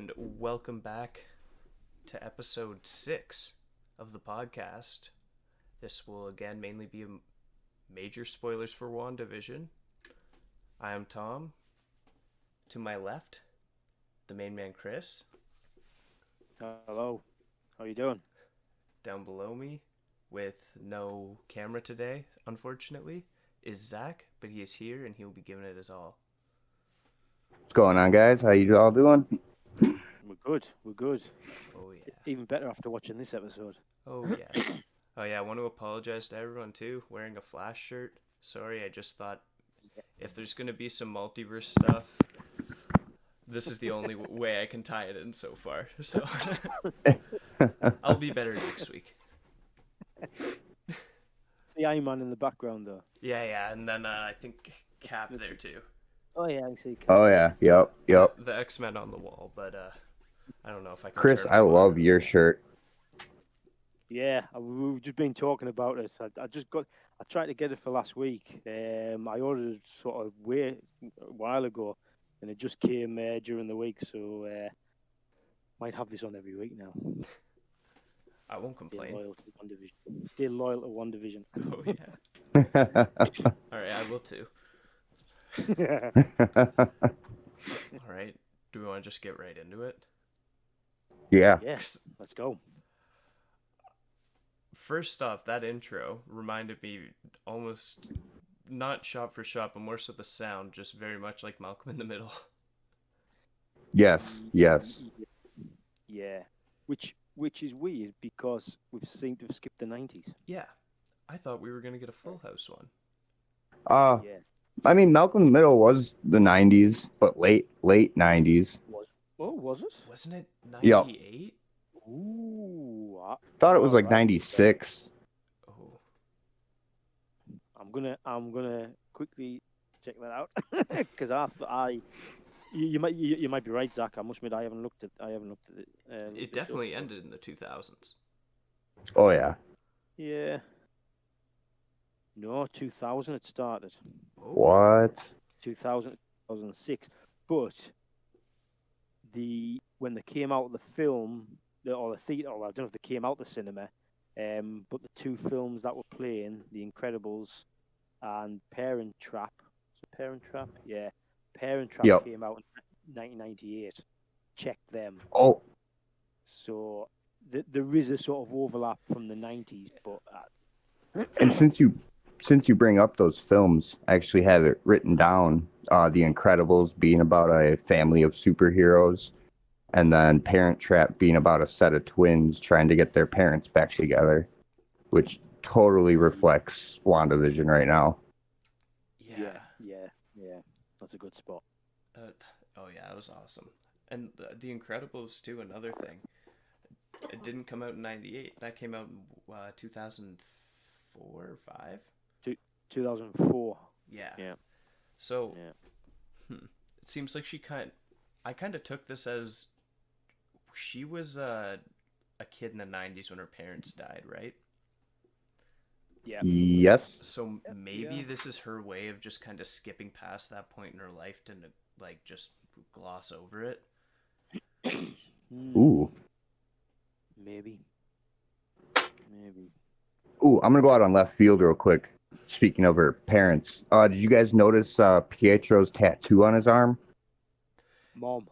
and welcome back to episode 6 of the podcast. This will again mainly be major spoilers for WandaVision. I am Tom. To my left, the main man Chris. Hello, how you doing? Down below me, with no camera today, unfortunately, is Zach, but he is here and he'll be giving it his all. What's going on, guys? How you all doing? We're good. We're good. Oh yeah. Even better after watching this episode. Oh yes. Oh yeah, I want to apologize to everyone too, wearing a Flash shirt. Sorry, I just thought if there's going to be some multiverse stuff, this is the only way I can tie it in so far. So I'll be better next week. See Iron Man in the background though. Yeah, and then I think Cap there too. Oh yeah, I see. Oh yeah, yep. The X-Men on the wall, but I don't know if I can. Chris, I love your shirt. Yeah, we've just been talking about it. I tried to get it for last week. I ordered it sort of a while ago, and it just came during the week. So might have this on every week now. I won't complain. Still loyal to WandaVision. Oh yeah. All right, I will too. All right. Do we want to just get right into it? Yeah. Yes. Let's go. First off, that intro reminded me almost not shot for shot, but more so the sound, just very much like Malcolm in the Middle. Yes. Yeah. Which is weird because we've seemed to have skipped the 90s. Yeah. I thought we were going to get a Full House one. Yeah. I mean, Malcolm in the Middle was the 90s, but late 90s. Was it? Wasn't it 98? Yep. Ooh. Thought it was like 96. Oh. I'm gonna quickly check that out because you might be right, Zach. I must admit I haven't looked at it. It definitely ended in the 2000s. Oh yeah. Yeah. No, 2000 it started. Oh. What? 2006. But when they came out of the film, or the theater, or I don't know if they came out the cinema, but the two films that were playing, The Incredibles and Parent Trap. So Parent Trap? Yeah. Parent Trap came out in 1998. Check them. Oh. So there is a sort of overlap from the 90s, but... And since you bring up those films, I actually have it written down. The Incredibles being about a family of superheroes, and then Parent Trap being about a set of twins trying to get their parents back together, which totally reflects WandaVision right now. Yeah. That's a good spot. Oh yeah, that was awesome. And The Incredibles too, another thing. It didn't come out in 98. That came out in 2004 or 5? 2004. Yeah. Yeah. So, it seems like I kind of took this as she was a kid in the 90s when her parents died, right? Yeah. Yes. So maybe this is her way of just kind of skipping past that point in her life to like just gloss over it. Ooh. Maybe. Ooh, I'm gonna go out on left field real quick. Speaking of her parents, did you guys notice Pietro's tattoo on his arm? Mom.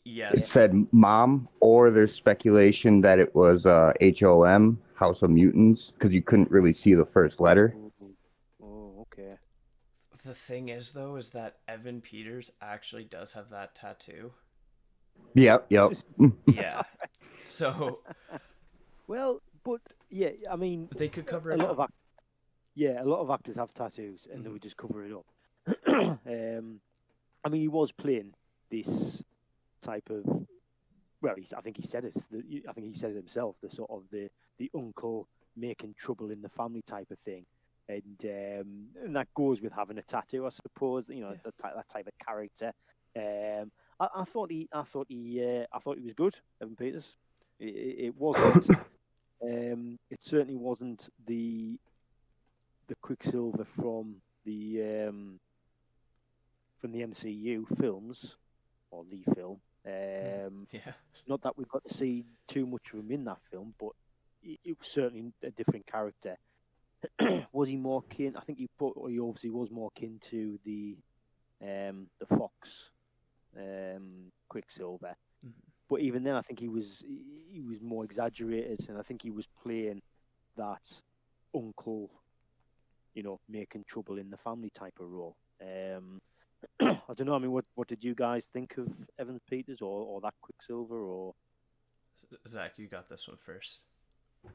Yes. It said mom, or there's speculation that it was HOM, House of Mutants, because you couldn't really see the first letter. Oh, okay. The thing is, though, is that Evan Peters actually does have that tattoo. Yep. Yeah. So. Well, but yeah, I mean, they could cover it a lot up. a lot of actors have tattoos, and they would just cover it up. I mean, he was playing this type of. Well, I think he said it. I think he said it himself. The sort of the uncle making trouble in the family type of thing, and that goes with having a tattoo, I suppose. You know, that type of character. I thought he was good, Evan Peters. It wasn't. It certainly wasn't the Quicksilver from the MCU films, or the film. Yeah. Not that we got to see too much of him in that film, but it was certainly a different character. Was he more kin? I think he obviously was more kin to the Fox Quicksilver. Mhm. But even then, I think he was more exaggerated, and I think he was playing that uncle, making trouble in the family type of role. I don't know. I mean, what did you guys think of Evans Peters or that Quicksilver or? Zach, you got this one first.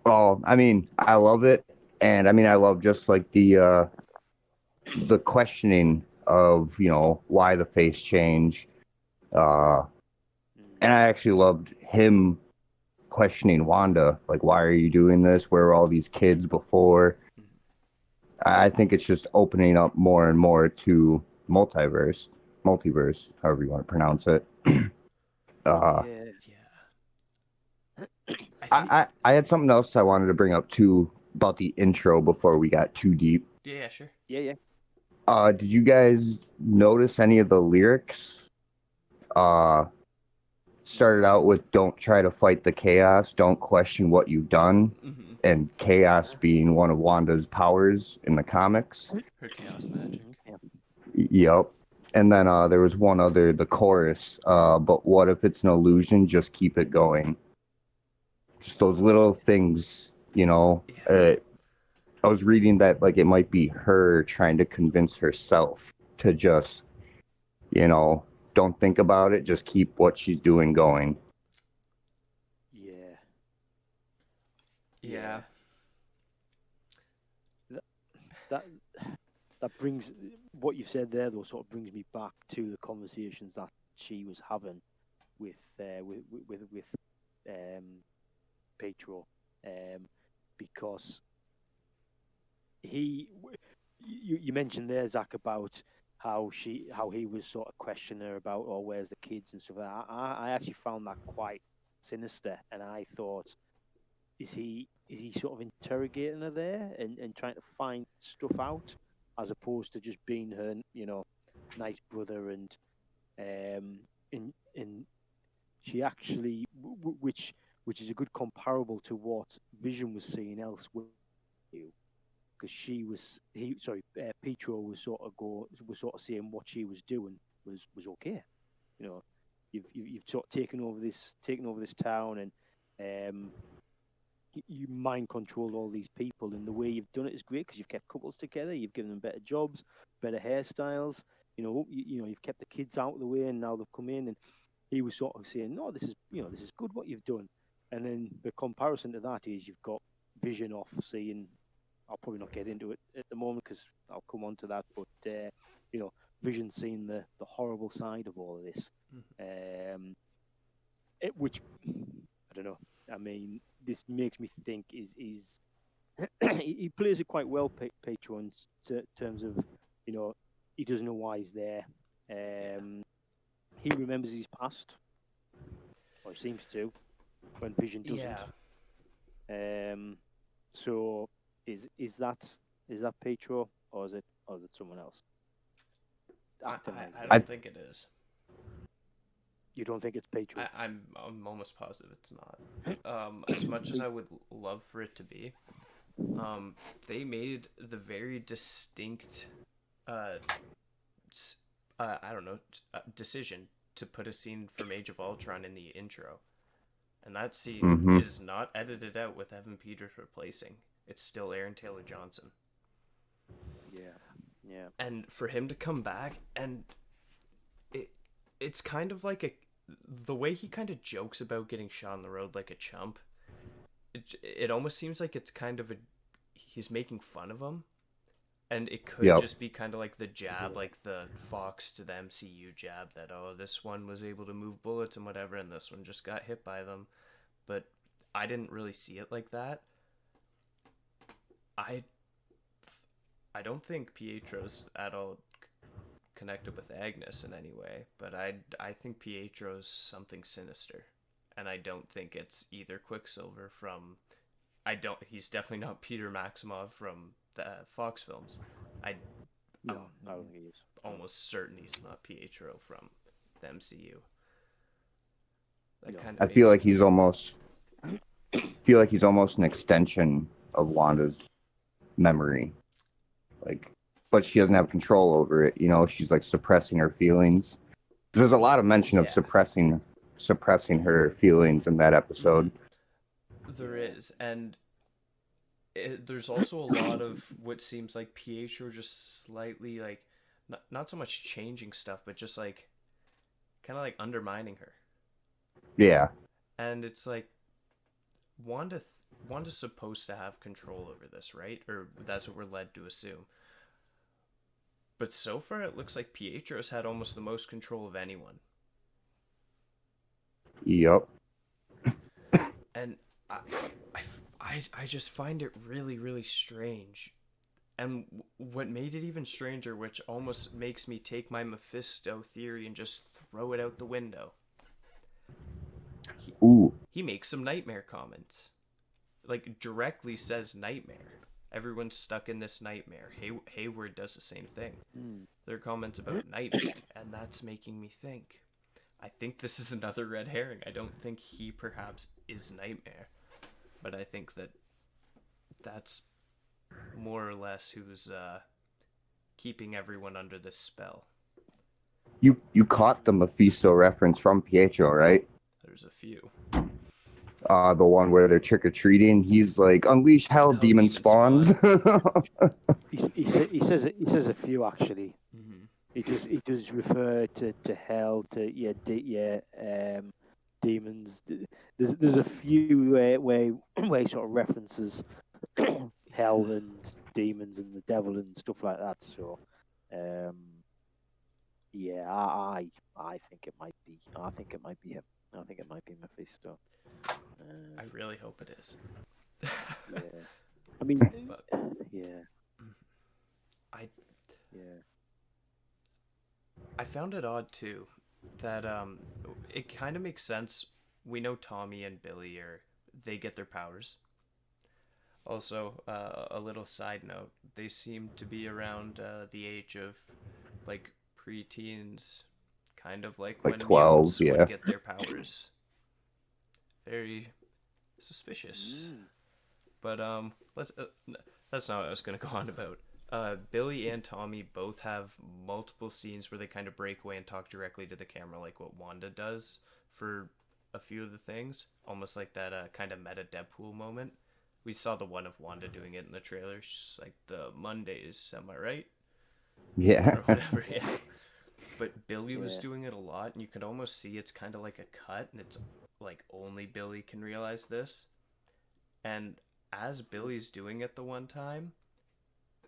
Oh, I mean, I love it, and I mean, I love just like the questioning of why the face change, uh, and I actually loved him questioning Wanda, like, why are you doing this? Where were all these kids before? Mhm. I think it's just opening up more and more to multiverse, however you want to pronounce it. uh, Yeah, Yeah. I think. I had something else I wanted to bring up too about the intro before we got too deep. Yeah, sure. yeah. Did you guys notice any of the lyrics? Uh, Started out with "Don't try to fight the chaos, don't question what you've done," Mm-hmm. and chaos being one of Wanda's powers in the comics. Her chaos magic. Yeah. Yep. And then there was one other, the chorus. But what if it's an illusion? Just keep it going. Just those little things, Yeah. I was reading that like it might be her trying to convince herself to just, don't think about it. Just keep what she's doing going. Yeah, Yeah. yeah. That that that brings what you've said there though sort of brings me back to the conversations that she was having with Pietro, because he you mentioned there, Zach, about how he was sort of questioning her about, oh, where's the kids and stuff. I actually found that quite sinister, and I thought, is he sort of interrogating her there and trying to find stuff out, as opposed to just being her, nice brother, um and she actually, which is a good comparable to what Vision was seeing elsewhere, because Pietro was sort of saying what she was doing was okay. You know, you've sort of taken over this town, and um, you mind controlled all these people, and the way you've done it is great because you've kept couples together, you've given them better jobs, better hairstyles. You've kept the kids out of the way, and now they've come in, and he was sort of saying, no, this is good what you've done. And then the comparison to that is you've got Vision off seeing. I'll probably not get into it at the moment because I'll come on to that. But Vision seeing the horrible side of all of this, Mm-hmm. which I don't know. I mean, this makes me think is he plays it quite well, Pietro, in terms of he doesn't know why he's there. Yeah. He remembers his past, or seems to, when Vision doesn't. Yeah. So is that Pietro, or is it someone else I, acting like I, I him? I don't think it is. You don't think it's Pietro? I'm almost positive it's not. As much as I would love for it to be, they made the very distinct, uh, I don't know, decision to put a scene from Age of Ultron in the intro, and that scene Mm-hmm. is not edited out with Evan Peters replacing. It's still Aaron Taylor Johnson, Yeah, yeah, and for him to come back and it, it's kind of like the way he kind of jokes about getting shot on the road like a chump. It almost seems like it's kind of he's making fun of him, and it could Yep. just be kind of like the jab, yeah, like the Fox to the MCU jab that, oh, this one was able to move bullets and whatever, and this one just got hit by them. But I didn't really see it like that. I I don't think Pietro's at all connected with Agnes in any way, but I think Pietro's something sinister, and I don't think it's either Quicksilver from. I don't. He's definitely not Peter Maximoff from the Fox films. I'm no, I don't think he is. No. almost certain he's not Pietro from the MCU. That Yeah. kind of I makes feel like he's almost an extension of Wanda's memory. Like, but she doesn't have control over it. You know, she's like suppressing her feelings. There's a lot of mention of Yeah. suppressing her feelings in that episode. There is, and there's also a lot of what seems like Pietro just slightly like not so much changing stuff, but just like kind of like undermining her. Yeah. And it's like Wanda's supposed to have control over this, right? Or that's what we're led to assume. But so far, it looks like Pietro's had almost the most control of anyone. Yep. And I, I just find it really, really strange. And what made it even stranger, which almost makes me take my Mephisto theory and just throw it out the window. Ooh. He makes some nightmare comments. Like, directly says nightmare. Everyone's stuck in this nightmare. Hayward does the same thing. There are comments about nightmare, and that's making me think. I think this is another red herring. I don't think he perhaps is Nightmare, but I think that's more or less who's keeping everyone under this spell. You caught the Mephisto reference from Pietro, right? There's a few. The one where they're trick or treating. He's like, unleash hell, demon spawns. He says a few actually. Mm-hmm. He does refer to hell, to demons. There's a few where he sort of references hell and demons and the devil and stuff like that. So, yeah, I think it might be. I think it might be him. I think it might be Mephisto. I really hope it is. Yeah. I mean, But yeah. I found it odd too that it kind of makes sense. We know Tommy and Billy they get their powers. Also, a little side note: they seem to be around the age of like preteens, kind of like Like when 12, mutants yeah. would get their powers. Very suspicious. But that's not what I was gonna go on about. Billy and Tommy both have multiple scenes where they kind of break away and talk directly to the camera, like what Wanda does for a few of the things, almost like that kind of meta Deadpool moment. We saw the one of Wanda doing it in the trailer. She's like, the Mondays, am I right? Yeah. Or whatever, yeah. But Billy was doing it a lot, and you could almost see it's kind of like a cut, and it's like only Billy can realize this. And as Billy's doing it the one time,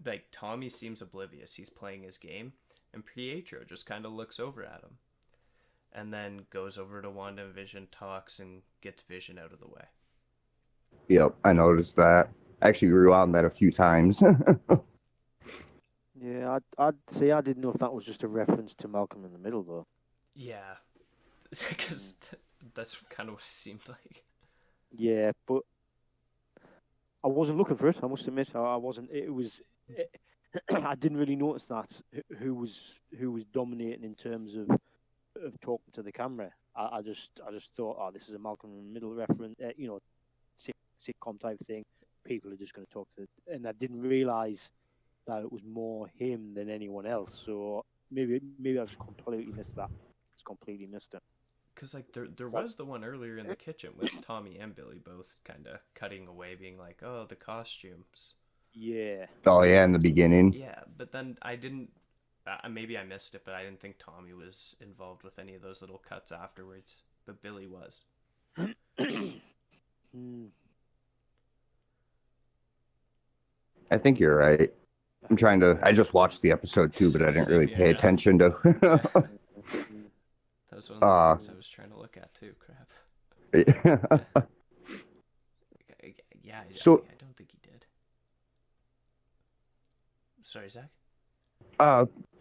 like Tommy seems oblivious. He's playing his game, and Pietro just kind of looks over at him, and then goes over to WandaVision, talks, and gets Vision out of the way. Yep, I noticed that. Actually rewound that a few times. Yeah, I'd say I didn't know if that was just a reference to Malcolm in the Middle, though. Yeah, because that's kind of what it seemed like. Yeah, but I wasn't looking for it. I must admit, I wasn't. It was. I didn't really notice that who was dominating in terms of talking to the camera. I just thought, oh, this is a Malcolm in the Middle reference, sitcom type thing. People are just going to talk to, and I didn't realize that it was more him than anyone else. So maybe I just completely missed that. Just completely missed it. Because like there was the one earlier in the kitchen with Tommy and Billy both kind of cutting away, being like, "Oh, the costumes." Yeah. Oh yeah, in the beginning. Yeah, but then I didn't. Maybe I missed it, but I didn't think Tommy was involved with any of those little cuts afterwards. But Billy was. I think you're right. I'm trying to. I just watched the episode too, but I didn't really pay attention to. That was one of the things I was trying to look at too. Crap. Yeah. So- I don't think he did. Sorry, Zach.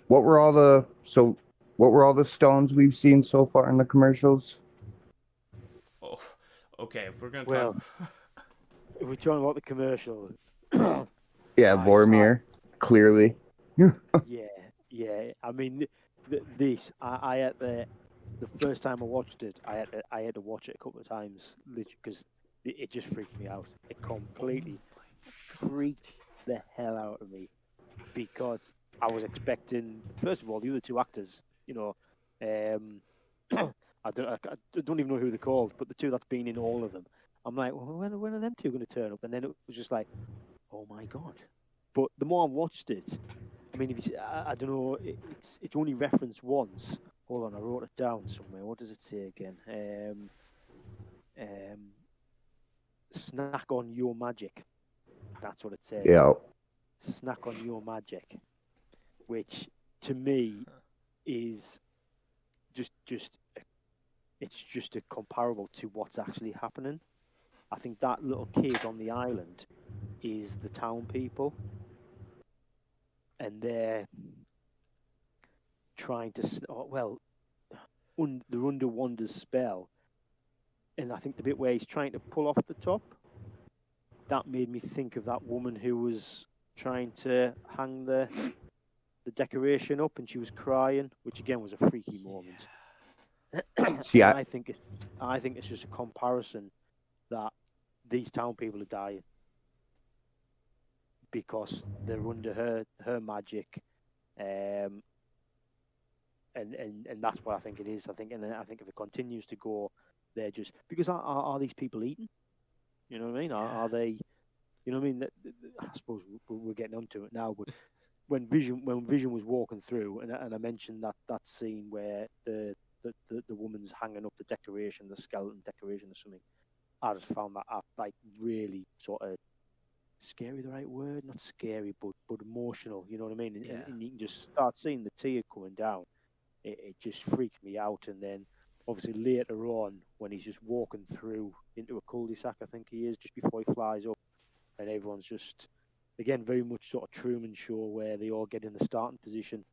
What were all the stones we've seen so far in the commercials? Oh, okay. If we're gonna Well, talk, if we're talking about the commercial, Yeah, Vormir, clearly. yeah. I mean, this I had the the first time I watched it, I had to watch it a couple of times, literally, because it just freaked me out. It completely freaked the hell out of me because I was expecting, first of all, the other two actors, um, I don't even know who they're called, but the two that's been in all of them. I'm like, well, when are them two going to turn up? And then it was just like, oh my god. But the more I watched it, I mean, if you, I don't know, it's only referenced once. Hold on, I wrote it down somewhere. What does it say again? Um, Snack on your magic. That's what it says. Yeah. Snack on your magic, which to me is just it's just a comparable to what's actually happening. I think that little kid on the island is the town people, and they're trying to they're under Wanda's spell, and I think the bit where he's trying to pull off the top, that made me think of that woman who was trying to hang the decoration up, and she was crying, which again was a freaky moment. See, And I think it's just a comparison that these town people are dying because they're under her magic, um, and that's what I think it is. I think if it continues to go, they're just because are these people eating? You know what I mean? Are they? You know what I mean? I suppose we're getting onto it now, but when Vision was walking through, and I mentioned that scene where the woman's hanging up the decoration, the skeleton decoration or something. I just found that like really sort of scary. The right word? Not scary, but emotional. You know what I mean? And you can just start seeing the tear coming down. It just freaked me out. And then obviously later on, when he's just walking through into a cul-de-sac, I think he is just before he flies up, and everyone's just again very much sort of Truman Show where they all get in the starting position.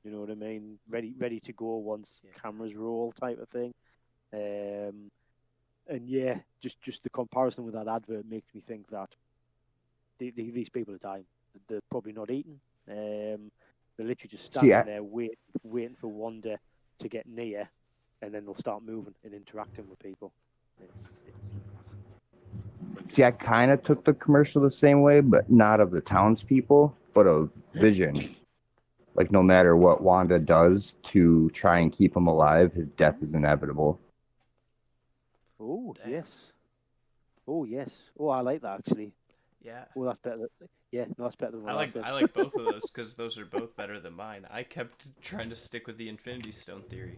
You know what I mean? Ready to go once cameras roll, type of thing. And yeah, just the comparison with that advert makes me think that these people are dying. They're probably not eating. They're literally just see, standing there waiting for Wanda to get near, and then they'll start moving and interacting with people. I kind of took the commercial the same way, but not of the townspeople, but of Vision. Like, no matter what Wanda does to try and keep him alive, his death is inevitable. Oh Damn. yes. Oh yes. Oh, I like that actually. Yeah. Oh, that's better. Yeah, no, that's better than what I said. I like both of those because those are both better than mine. I kept trying to stick with the Infinity Stone theory,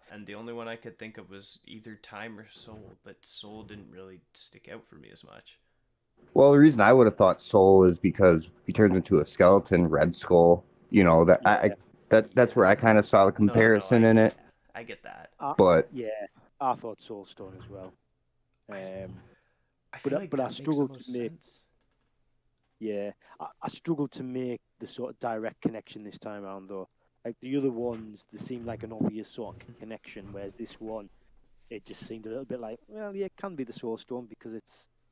and the only one I could think of was either Time or Soul, but Soul didn't really stick out for me as much. Well, the reason I would have thought Soul is because he turns into a skeleton, Red Skull. You know that Yeah. that's where I kind of saw the comparison in it. I get that. But Yeah, I thought Soulstone as well. I feel like But I that makes the struggled most to make. sense. Yeah, I struggled to make the sort of direct connection this time around though. Like the other ones, they seemed like an obvious sort of connection, whereas this one, it just seemed a little bit like, well, yeah, it can be the Soulstone because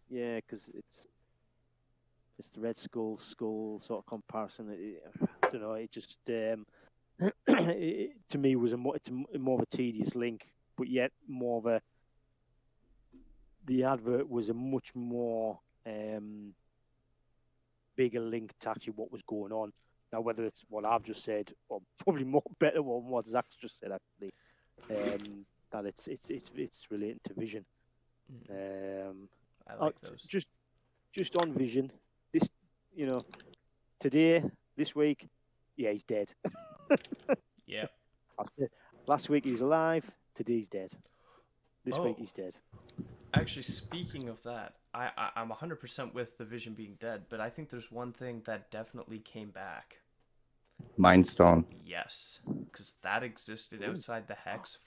because it's the Red Skull sort of comparison. I don't know. It just to me was it's more of a tedious link, but yet more of a the advert was a much more bigger link to actually what was going on. Now, whether it's what I've just said or probably more better than what Zach's just said, actually, that it's relating to Vision. I like those. Just on Vision, this today, this week, yeah, he's dead. Yeah. Last week he was alive. Today he's dead. This week he's dead. Actually, speaking of that, I'm 100% with the Vision being dead, but I think there's one thing that definitely came back. Mind Stone. Yes, because that existed outside the Hex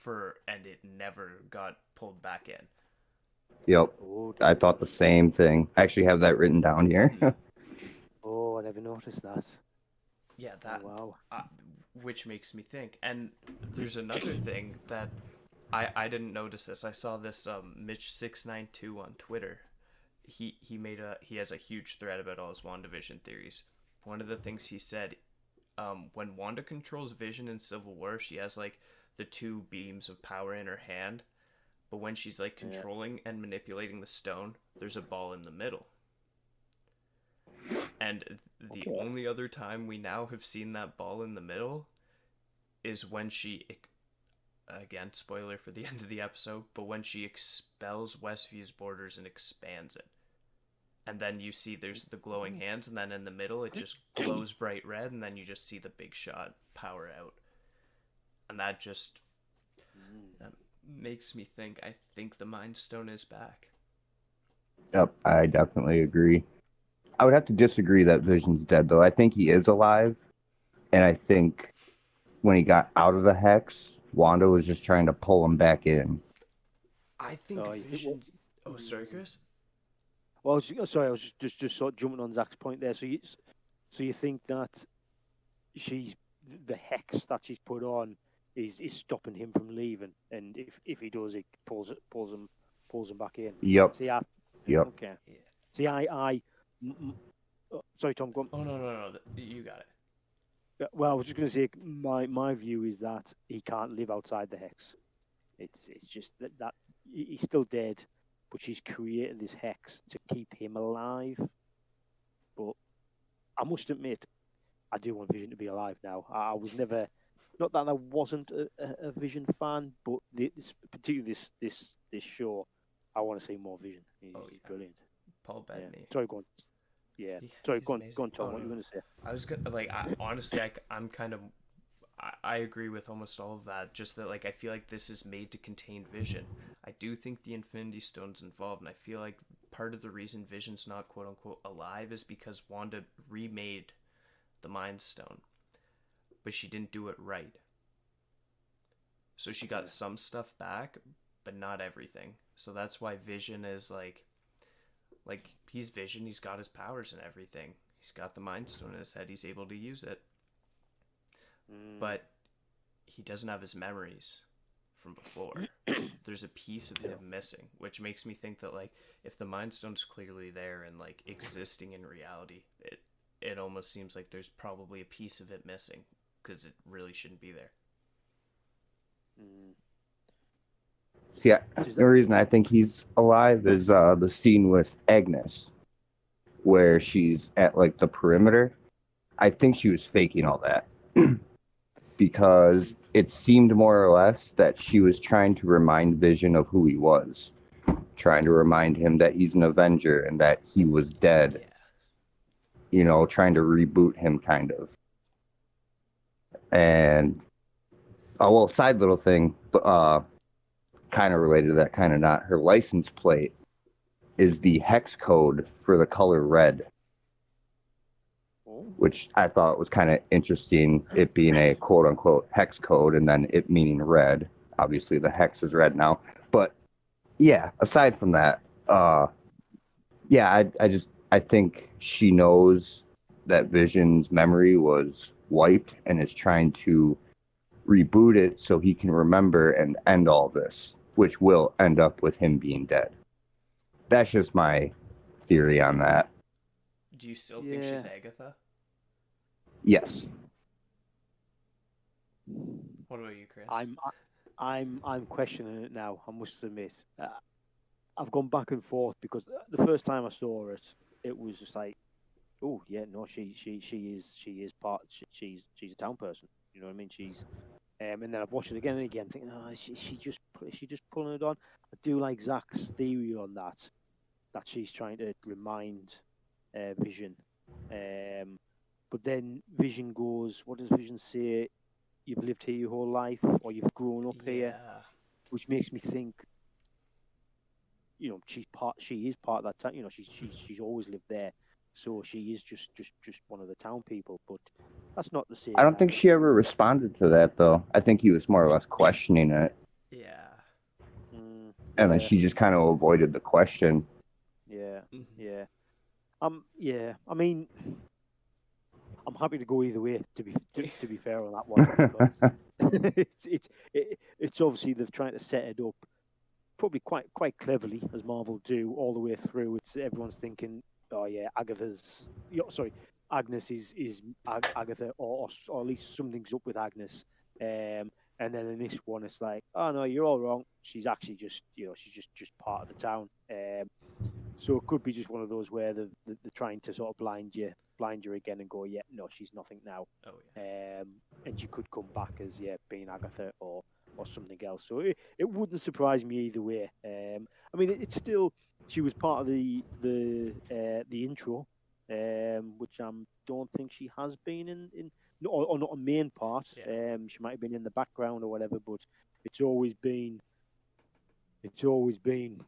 and it never got pulled back in. Yep. I thought the same thing. I actually have that written down here. Oh, I never noticed that. Yeah, that. Oh, wow. Which makes me think. And there's another thing that I didn't notice this. I saw this Mitch692 on Twitter. He has a huge thread about all his WandaVision theories. One of the things he said, when Wanda controls Vision in Civil War, she has like the two beams of power in her hand, but when she's like Yeah. controlling and manipulating the stone, there's a ball in the middle. And the Okay. only other time we now have seen that ball in the middle is when she, again, spoiler for the end of the episode, but when she expels Westview's borders and expands it. And then you see there's the glowing hands, and then in the middle it just glows bright red, and then you just see the big shot power out. And that just that makes me think, I think the Mind Stone is back. Yep, I definitely agree. I would have to disagree that Vision's dead, though. I think he is alive, and I think when he got out of the hex, Wanda was just trying to pull him back in. I think Oh, you think Vision's... Oh, sorry, Chris? Well, sorry, I was just sort of jumping on Zach's point there. So you think that she's the hex that she's put on is stopping him from leaving, and if he does, it pulls him back in. Yep, See, yep. okay. Yeah. See, sorry, Tom, go on. Oh, no. You got it. Well, I was just going to say my view is that he can't live outside the hex. It's just that he's still dead, but she's created this hex to keep him alive. But I must admit, I do want Vision to be alive now. I was never, not that I wasn't a Vision fan, but particularly this show, I want to see more Vision. He's brilliant. Paul Bettany. Yeah. Sorry, go on. Yeah. He's Sorry, go on, amazing. Tom. Oh, What you going to say? I was gonna honestly, I'm kind of, I agree with almost all of that. Just that, like, I feel like this is made to contain Vision. I do think the Infinity Stone's involved, and I feel like part of the reason Vision's not quote unquote alive is because Wanda remade the Mind Stone, but she didn't do it right. So she got some stuff back, but not everything. So that's why Vision is like he's Vision. He's got his powers and everything. He's got the Mind Stone in his head. He's able to use it. But he doesn't have his memories from before. There's a piece of him missing, which makes me think that, like, if the Mind Stone's clearly there and, like, existing in reality, it almost seems like there's probably a piece of it missing, because it really shouldn't be there. See, the reason I think he's alive is the scene with Agnes, where she's at, like, the perimeter. I think she was faking all that. Because it seemed more or less that she was trying to remind Vision of who he was, trying to remind him that he's an Avenger and that he was dead. Yeah. You know, trying to reboot him, kind of. And side little thing, kind of related to that, kind of not. Her license plate is the hex code for the color red, which I thought was kind of interesting, it being a quote-unquote hex code and then it meaning red. Obviously, the hex is red now. But, yeah, aside from that, I think she knows that Vision's memory was wiped and is trying to reboot it so he can remember and end all this, which will end up with him being dead. That's just my theory on that. Do you still think she's Agatha? Yes. What about you, Chris? I'm questioning it now. I must admit, I've gone back and forth because the first time I saw it, it was just like, oh yeah, no, she is part. She's a town person. You know what I mean? She's, and then I've watched it again and again, thinking, oh, she just pulling it on. I do like Zach's theory on that she's trying to remind Vision. But then Vision goes, what does Vision say? You've lived here your whole life, or you've grown up here, which makes me think, you know, she is part of that town. You know, she's always lived there, so she is just one of the town people. But that's not the same. I don't think she ever responded to that, though. I think he was more or less questioning it. Yeah. And then she just kind of avoided the question. Yeah. Yeah. I mean, I'm happy to go either way. To be fair on that one, because it's obviously they're trying to set it up probably quite cleverly, as Marvel do all the way through. It's everyone's thinking, oh yeah, Agnes is Agatha, or at least something's up with Agnes. And then in this one, it's like, oh no, you're all wrong. She's actually just, she's just part of the town. So it could be just one of those where they're trying to sort of blind you again and go, yeah, no, she's nothing now. Oh yeah. And she could come back as being Agatha or something else. So it wouldn't surprise me either way. I mean, it's still she was part of the intro, which I don't think she has been in or not a main part. Yeah. She might have been in the background or whatever, but it's always been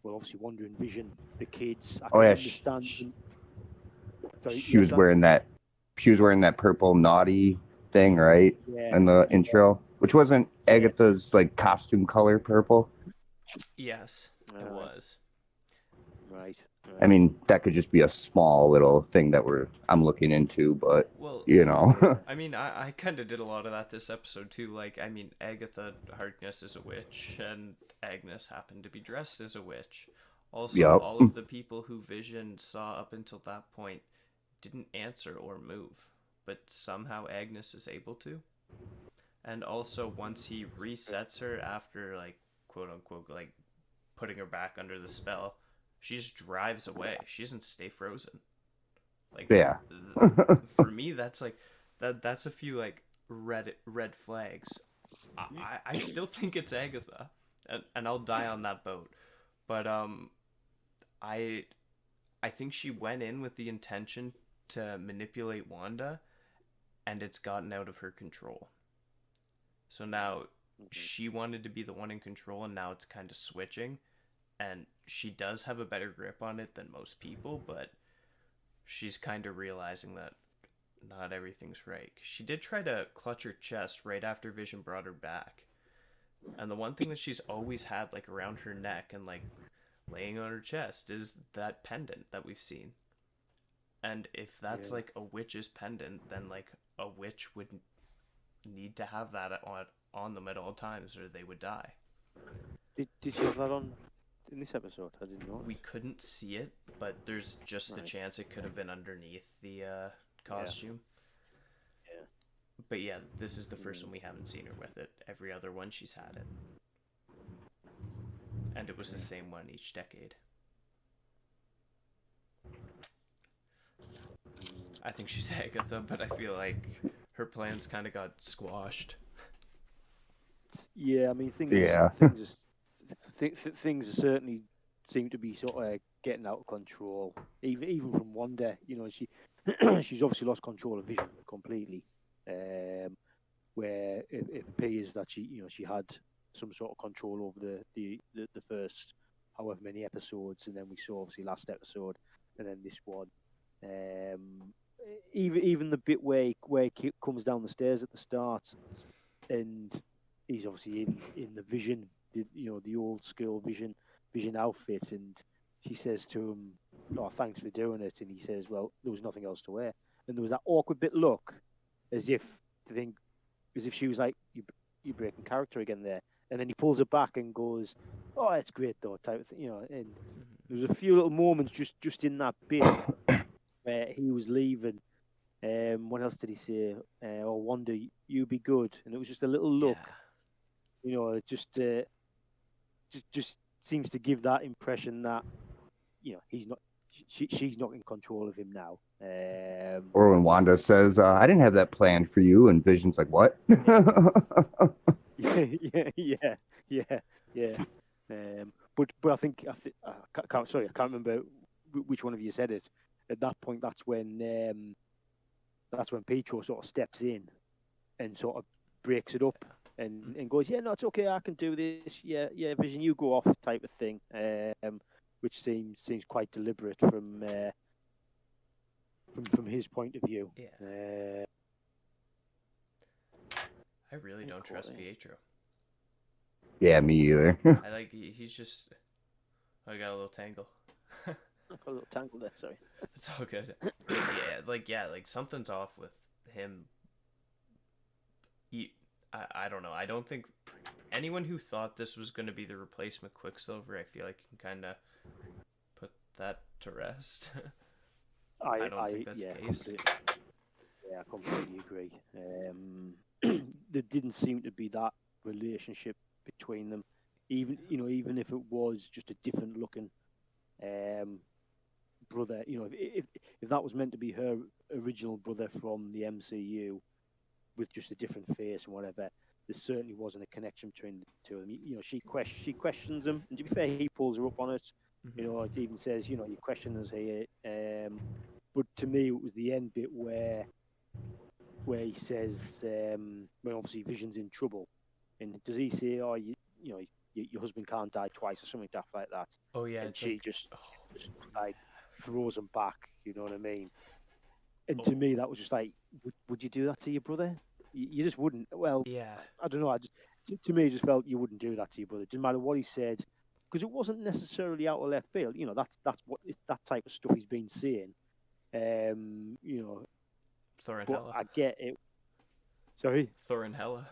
well, obviously Wandering Vision, the kids. I Oh can yeah, understand. Sorry, she yes, was wearing that. She was wearing that purple naughty thing, right? yeah, In the yeah, intro, which wasn't yeah. Agatha's like costume color, purple. Yes, it Right, was. right. I mean, that could just be a small little thing that I'm looking into, but Well, you know, Yeah, I mean, I kind of did a lot of that this episode too. Like, I mean, Agatha Harkness is a witch, and Agnes happened to be dressed as a witch. Also, yep, all of the people who Vision saw up until that point didn't answer or move, but somehow Agnes is able to. And also, once he resets her after, like, quote unquote, like, putting her back under the spell, she just drives away. She doesn't stay frozen. Like, yeah, for me, that's like that's a few like red flags. I still think it's Agatha, and I'll die on that boat. But I I think she went in with the intention to manipulate Wanda, and it's gotten out of her control. So now she wanted to be the one in control, and now it's kind of switching. And she does have a better grip on it than most people, but she's kind of realizing that not everything's right. She did try to clutch her chest right after Vision brought her back. And the one thing that she's always had like around her neck and like laying on her chest is that pendant that we've seen. And if that's yeah. like a witch's pendant, then like a witch would need to have that on them at all times or they would die. Did you have that on in this episode? I didn't We notice. couldn't see it, but there's just the Right. chance it could have been underneath the Yeah. costume. Yeah. But yeah, this is the first one we haven't seen her with it. Every other one she's had it. And it was the same one each decade. I think she's Agatha, but I feel like her plans kind of got squashed. Yeah. I mean, yeah, things certainly seem to be sort of getting out of control. Even from Wanda, she she's obviously lost control of Vision completely. Where it appears that she had some sort of control over the first however many episodes, and then we saw obviously last episode, and then this one. Even the bit where he comes down the stairs at the start, and he's obviously in the Vision, the old school Vision outfit, and she says to him, "Oh, thanks for doing it," and he says, "Well, there was nothing else to wear," and there was that awkward bit look, as if to think as if she was like, you're breaking character again there. And then he pulls her back and goes, "Oh, it's great though," type of thing, And there was a few little moments just in that bit where he was leaving. What else did he say? Oh, Wanda, you be good. And it was just a little Yeah. look, it just seems to give that impression that he's not. She's not in control of him now. or when Wanda says, "I didn't have that planned for you," and Vision's like, "What?" yeah. But I think I can't sorry I can't remember which one of you said it. At that point, that's when Pietro sort of steps in and sort of breaks it up and goes, "Yeah, no, it's okay, I can do this. Yeah, Vision, you go off," type of thing. Which seems quite deliberate from his point of view. Yeah. I really don't trust Pietro. Yeah, me either. I like he's just. I got a little tangle. Got a little tangle there. Sorry. It's all good. Like something's off with him. I don't know. I don't think anyone who thought this was going to be the replacement Quicksilver, I feel like you can kind of put that to rest. I don't think that's the case. I completely agree. There didn't seem to be that relationship between them, even if it was just a different looking um, brother. If that was meant to be her original brother from the MCU with just a different face and whatever, there certainly wasn't a connection between the two of them. She questions him, and to be fair, he pulls her up on it. It even says, you question us here. But to me, it was the end bit where he says, when obviously Vision's in trouble, and does he say, "Oh, your husband can't die twice" or something daft like that? Oh yeah, And it's she like, just like throws him back. You know what I mean? And to oh me, that was just like, would you do that to your brother? You just wouldn't. Well, yeah, I don't know. To me, it just felt you wouldn't do that to your brother. Didn't matter what he said, because it wasn't necessarily out of left field. That's what that type of stuff he's been saying. Um, you know, Thor and but Hela, I get it. Sorry. Thor and Hela.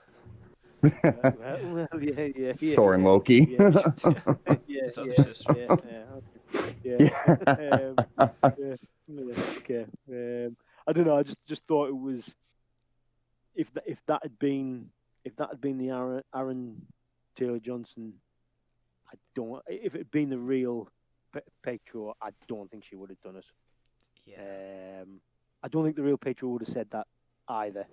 Well, yeah, yeah, yeah, Thor and yeah, Loki. yeah, yeah, His other yeah, sister. yeah, yeah, Yeah. yeah, yeah. Okay. I don't know. I just thought it was if that had been the Aaron Taylor Johnson, I don't. If it had been the real Pietro, I don't think she would have done it. Yeah. I don't think the real Pietro would have said that either,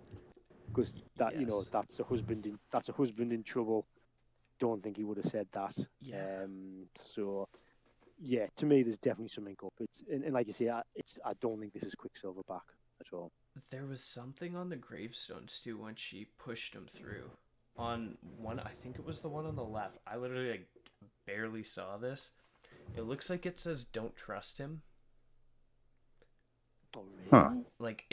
because Yes. that's a husband in trouble. Don't think he would have said that. Yeah. So yeah, to me, there's definitely something up. And like you say, I don't think this is Quicksilver back at all. There was something on the gravestones too when she pushed him through. On one, I think it was the one on the left. I literally like barely saw this. It looks like it says "Don't trust him." Oh Huh. really? Like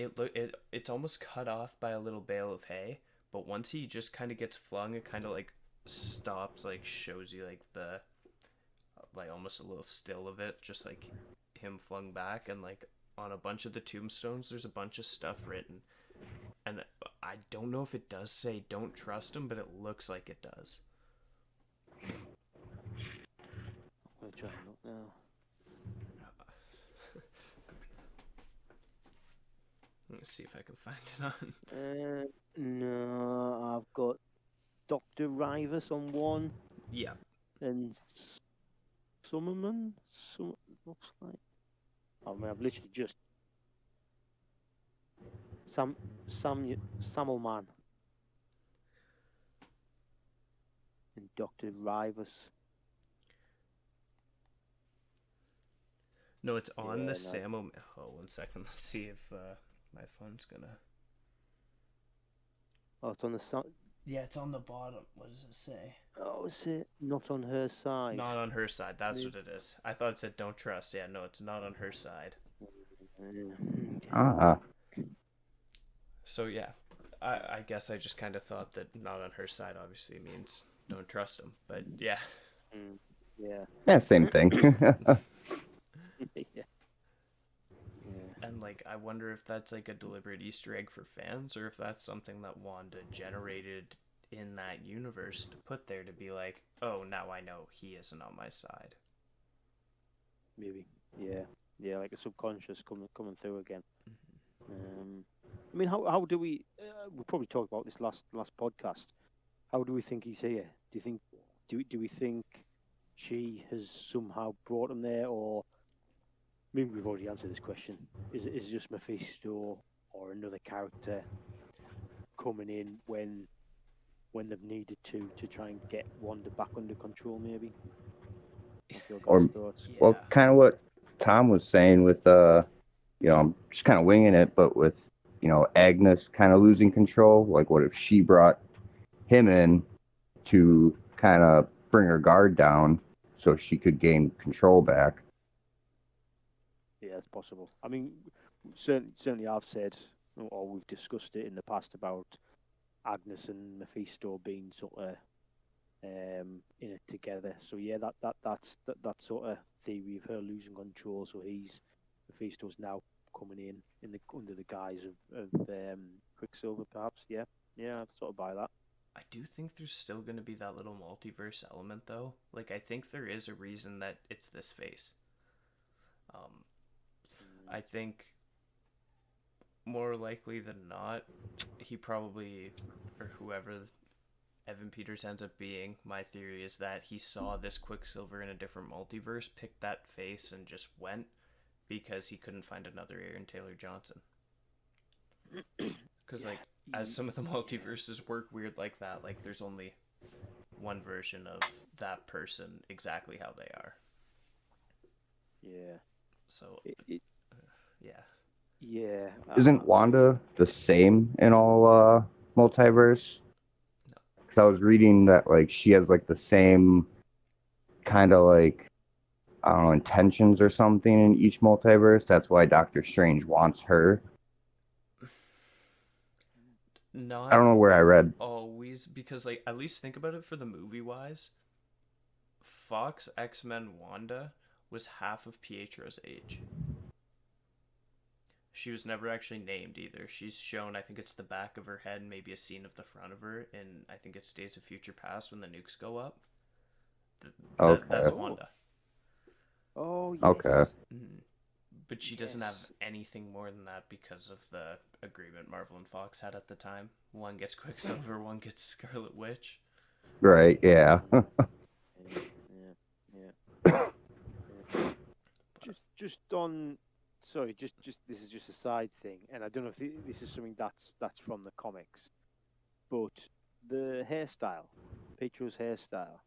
it's almost cut off by a little bale of hay. But once he just kind of gets flung, it kind of like stops, like shows you like the like almost a little still of it, just like him flung back, and like on a bunch of the tombstones, there's a bunch of stuff written, and I don't know if it does say "Don't trust him," but it looks like it does. I'm gonna try and look now. Let's see if I can find it on. No, I've got Dr. Rivas on one Yeah, and Summerman. Looks like. Oh man, I've literally just Samuelman and Dr. Rivas. no, it's on the Yeah, no. Samo. Oh, 1 second. Let's see if my phone's gonna. Oh, it's on the side. Yeah, it's on the bottom. What does it say? Oh, is it not on her side? Not on her side. That's Maybe. what it is. I thought it said "Don't trust." Yeah, no, it's not on her side. Ah. So yeah, I guess I just kind of thought that not on her side obviously means don't trust him. But yeah, Yeah. Yeah, same thing. Yeah. Yeah. and like I wonder if that's like a deliberate Easter egg for fans, or if that's something that Wanda generated in that universe to put there to be like, oh, now I know he isn't on my side. Maybe. Yeah. Yeah, like a subconscious coming through again. I mean, how do we? We probably talked about this last podcast. How do we think he's here? Do you think? Do we think she has somehow brought him there, or maybe we've already answered this question? Is it just Mephisto or another character coming in when they've needed to try and get Wanda back under control? Maybe. What's your guys' Or, thoughts? well, Yeah, kind of what Tom was saying with, I'm just kind of winging it, but with, Agnes kind of losing control. Like, what if she brought him in to kind of bring her guard down so she could gain control back? Yeah, it's possible. I mean, certainly I've said, or we've discussed it in the past about Agnes and Mephisto being sort of in it together. So yeah, that sort of theory of her losing control. So Mephisto's now coming in the under the guise of Quicksilver, perhaps. Yeah, yeah, I'd sort of buy that. I do think there's still going to be that little multiverse element though. Like I think there is a reason that it's this face. Um, I think more likely than not, he probably, or whoever Evan Peters ends up being, my theory is that he saw this Quicksilver in a different multiverse, picked that face, and just went because he couldn't find another Aaron Taylor Johnson. Because, like, as some of the multiverses work weird like that, like, there's only one version of that person exactly how they are. Yeah. So, yeah. Yeah. Isn't Wanda the same in all multiverse? No. Because I was reading that like she has like the same kind of like, I don't know, intentions or something in each multiverse. That's why Doctor Strange wants her. Not I don't know where I read. always, because, like, at least think about it for the movie wise. Fox X-Men Wanda was half of Pietro's age. She was never actually named either. She's shown, I think it's the back of her head, maybe a scene of the front of her, in I think it's Days of Future Past when the nukes go up. Okay. That's Wanda. Oh, yes. Okay. But she doesn't have anything more than that because of the agreement Marvel and Fox had at the time. One gets Quicksilver, one gets Scarlet Witch. Right. Yeah. Yeah. Just on. Sorry, just this is just a side thing, and I don't know if this is something that's from the comics, but the hairstyle, Pietro's hairstyle,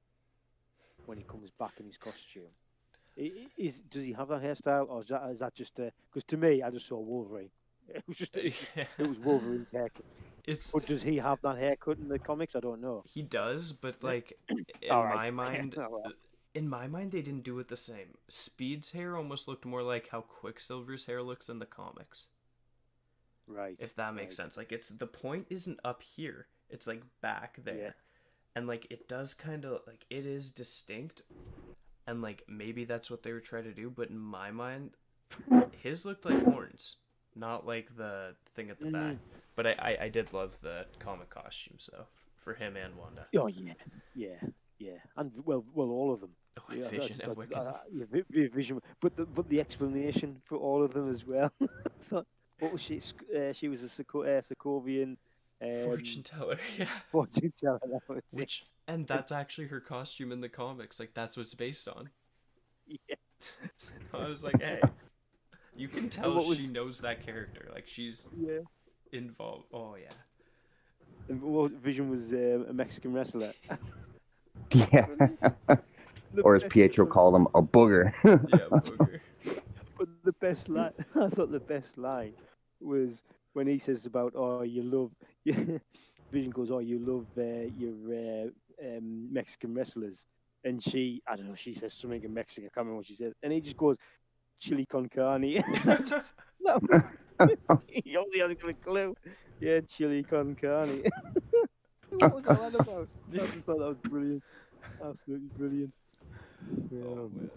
when he comes back in his costume, does he have that hairstyle, or is that just a? Because to me, I just saw Wolverine. It was Wolverine's haircut. It's But does he have that haircut in the comics? I don't know. He does, but like All in right. my mind, Oh, well. in my mind they didn't do it the same. Speed's hair almost looked more like how Quicksilver's hair looks in the comics. Right. If that makes sense. Like it's the point isn't up here. It's like back there. Yeah. And like it does kind of like it is distinct. And like maybe that's what they were trying to do, but in my mind his looked like horns, not like the thing at the back. But I did love the comic costumes though for him and Wanda. Oh yeah, and well, all of them. Oh, and Vision and Wiccan. Vision, but the explanation for all of them as well. What was she? She was a Sokovian Fortune teller, yeah. fortune teller. That was Which and that's actually her costume in the comics. Like that's what it's based on. Yeah. So I was like, hey, you can tell she knows that character. Like she's involved. Oh yeah. And Vision was a Mexican wrestler. Yeah. Or as Pietro called him, a booger. Yeah, booger. But the best line, I thought the best line was when he says about, oh, you love, Vision goes, oh, you love your Mexican wrestlers. And she, I don't know, she says something in Mexican, I can't remember what she says. And he just goes, chili con carne. No, he only hasn't got a clue. Yeah, chili con carne. What was all that about? I just thought that was brilliant. Absolutely brilliant. Oh man.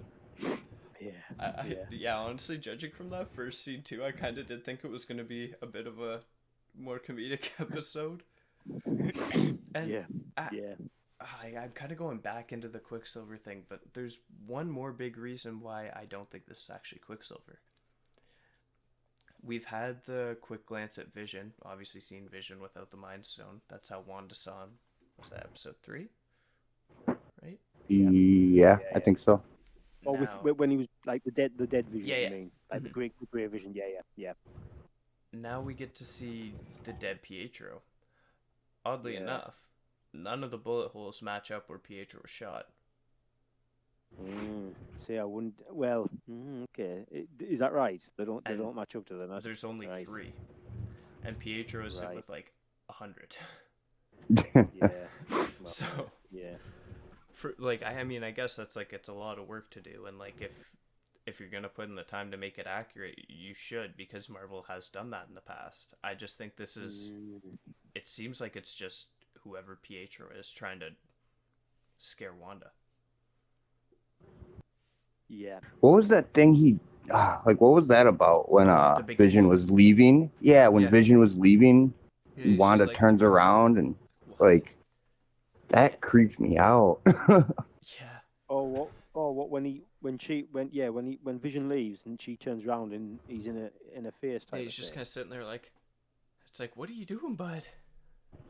Yeah, honestly, judging from that first scene too, I kind of did think it was going to be a bit of a more comedic episode. And I'm kind of going back into the Quicksilver thing, but there's one more big reason why I don't think this is actually Quicksilver. We've had the quick glance at Vision, obviously seen Vision without the Mind Stone. That's how Wanda saw him. Was that episode 3? Right? Yeah, I think so. Oh, when he was like the dead Vision. Yeah. You mean like the great Vision? Yeah. Now we get to see the dead Pietro. Oddly enough, none of the bullet holes match up where Pietro was shot. See, I wouldn't. Well, okay. Is that right? They don't match up to them. There's only 3, and Pietro is hit with like 100. Yeah. Well, so yeah. For like, I mean, I guess that's like it's a lot of work to do, and like if you're gonna put in the time to make it accurate, you should, because Marvel has done that in the past. I just think this is. It seems like it's just whoever Pietro is trying to scare Wanda. Yeah. What was that thing he like? What was that about when Vision was leaving? Yeah, when Vision was leaving, Wanda like, turns around and like that creeped me out. Yeah. What when Vision leaves and she turns around and he's in a face type. Yeah, he's just kind of sitting there like, it's like, what are you doing, bud?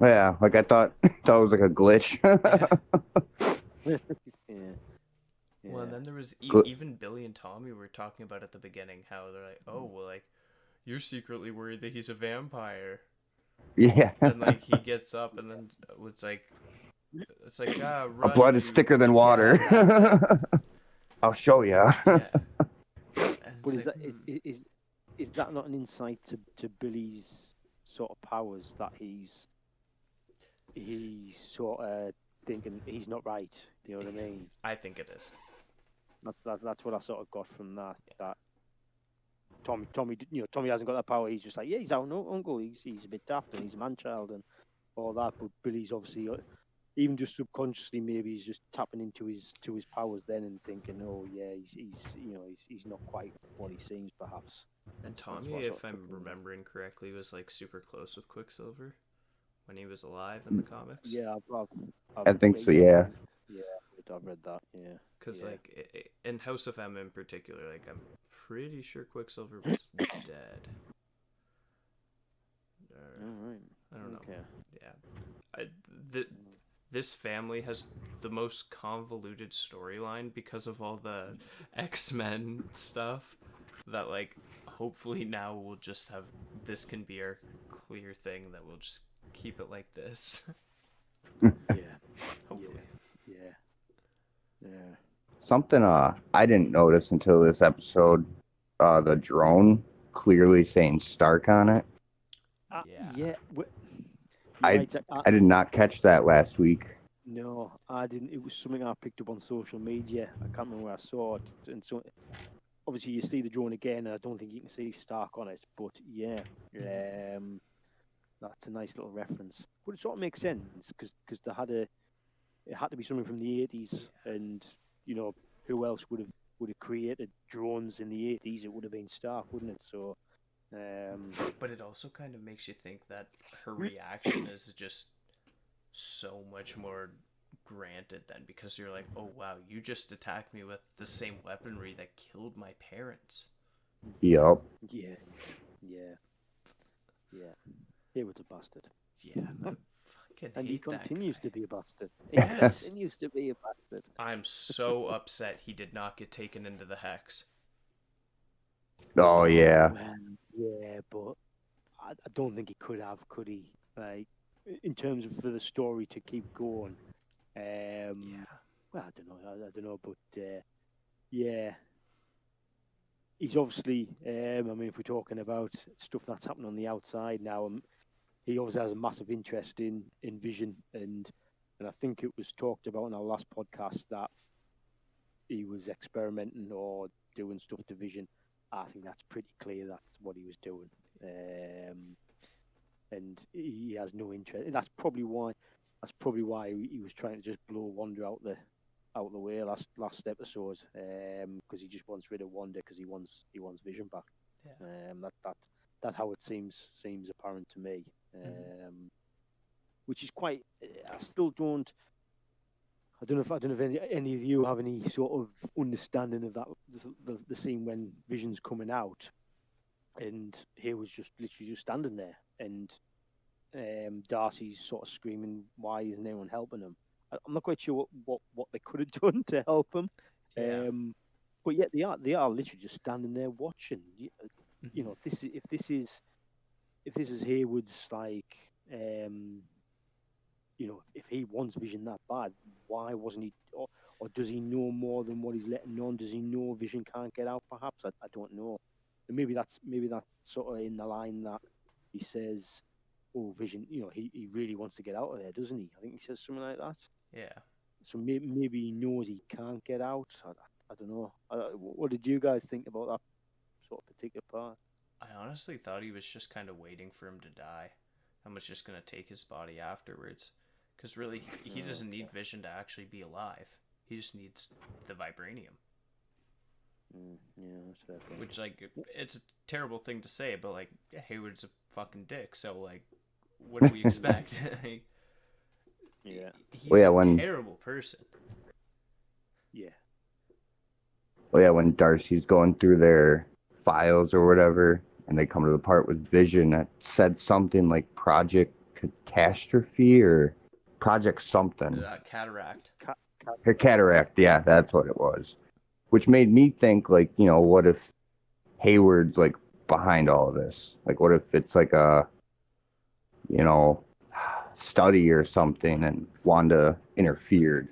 Yeah, like I thought it was like a glitch. Yeah, Well, and yeah. then there was Gl- even Billy and Tommy were talking about at the beginning how they're like, oh, well, like, you're secretly worried that he's a vampire. yeah, And, like, he gets up and then it's like, a run, blood is you. thicker than Yeah, water. that's it. I'll show ya. Yeah. And But it's like, hmm. is that not an insight to Billy's sort of powers that he's sort of thinking he's not right? You know what I mean? I think it is. That's what I sort of got from that. That Tommy hasn't got that power. He's just like, yeah, he's our uncle. He's a bit daft and he's a man child and all that. But Billy's obviously even just subconsciously maybe he's just tapping into his powers then and thinking, oh yeah, he's not quite what he seems perhaps. And That's Tommy, what I sort if of took I'm from that. remembering correctly, was, like, super close with Quicksilver when he was alive in the comics. Yeah, I think so. yeah, Yeah. I've read that. Yeah, Because, yeah. like, in House of M in particular, like, I'm pretty sure Quicksilver was dead. All right. I don't know. Okay. Yeah. I, th- this family has the most convoluted storyline because of all the X-Men stuff that, like, hopefully now we'll just have this can be our clear thing that we'll just keep it like this. Yeah, Hopefully. yeah. Something I didn't notice until this episode. The drone clearly saying Stark on it. Yeah. Yeah. I I did not catch that last week. No, I didn't. It was something I picked up on social media. I can't remember where I saw it. And so, obviously, you see the drone again, and I don't think you can see Stark on it. But yeah, that's a nice little reference. But it sort of makes sense because it had to be something from the 80s, and who else would have created drones in the 80s? It would have been Stark, wouldn't it? So, But it also kind of makes you think that her reaction is just so much more granted then because you're like, oh wow, you just attacked me with the same weaponry that killed my parents. Yup. yeah, he was a bastard. Yeah, I fucking And he hate that continues guy. to be a bastard. He Yes. continues to be a bastard. I'm so upset he did not get taken into the hex. Oh yeah. Man, yeah, but I don't think he could have, could he? Like, in terms of for the story to keep going. Yeah. Well, I don't know. I don't know, but yeah, he's obviously. I mean, if we're talking about stuff that's happening on the outside now, he obviously has a massive interest in Vision, and I think it was talked about in our last podcast that he was experimenting or doing stuff to Vision. I think that's pretty clear. That's what he was doing, and he has no interest. And that's probably why. That's probably why he was trying to just blow Wanda out the way last episode, because he just wants rid of Wanda because he wants Vision back. Yeah. That's how it seems apparent to me. Which is quite. I still don't. I don't know if any of you have any sort of understanding of that the scene when Vision's coming out, and he was just literally just standing there, and Darcy's sort of screaming, "Why isn't anyone helping him?" I'm not quite sure what they could have done to help him, Yeah. but yet they are literally just standing there watching. If this is Hayward's like. If he wants Vision that bad, why wasn't he? Or does he know more than what he's letting on? Does he know Vision can't get out? Perhaps I don't know. And maybe that's sort of in the line that he says, "Oh, Vision, he really wants to get out of there, doesn't he?" I think he says something like that. Yeah. So maybe he knows he can't get out. I don't know. What did you guys think about that sort of particular part? I honestly thought he was just kind of waiting for him to die and was just going to take his body afterwards. Because really, he doesn't need Vision to actually be alive. He just needs the vibranium. Yeah, that's fair. Which, like, it's a terrible thing to say, but, like, Hayward's a fucking dick, so, like, what do we expect? Yeah. He's Well, yeah, a terrible person. Yeah. Well, yeah, when Darcy's going through their files or whatever, and they come to the part with Vision that said something like Project catastrophe or Project something. Cataract. Her cataract, yeah, that's what it was. Which made me think, like, what if Hayward's like behind all of this? Like, what if it's like a, you know, study or something and Wanda interfered?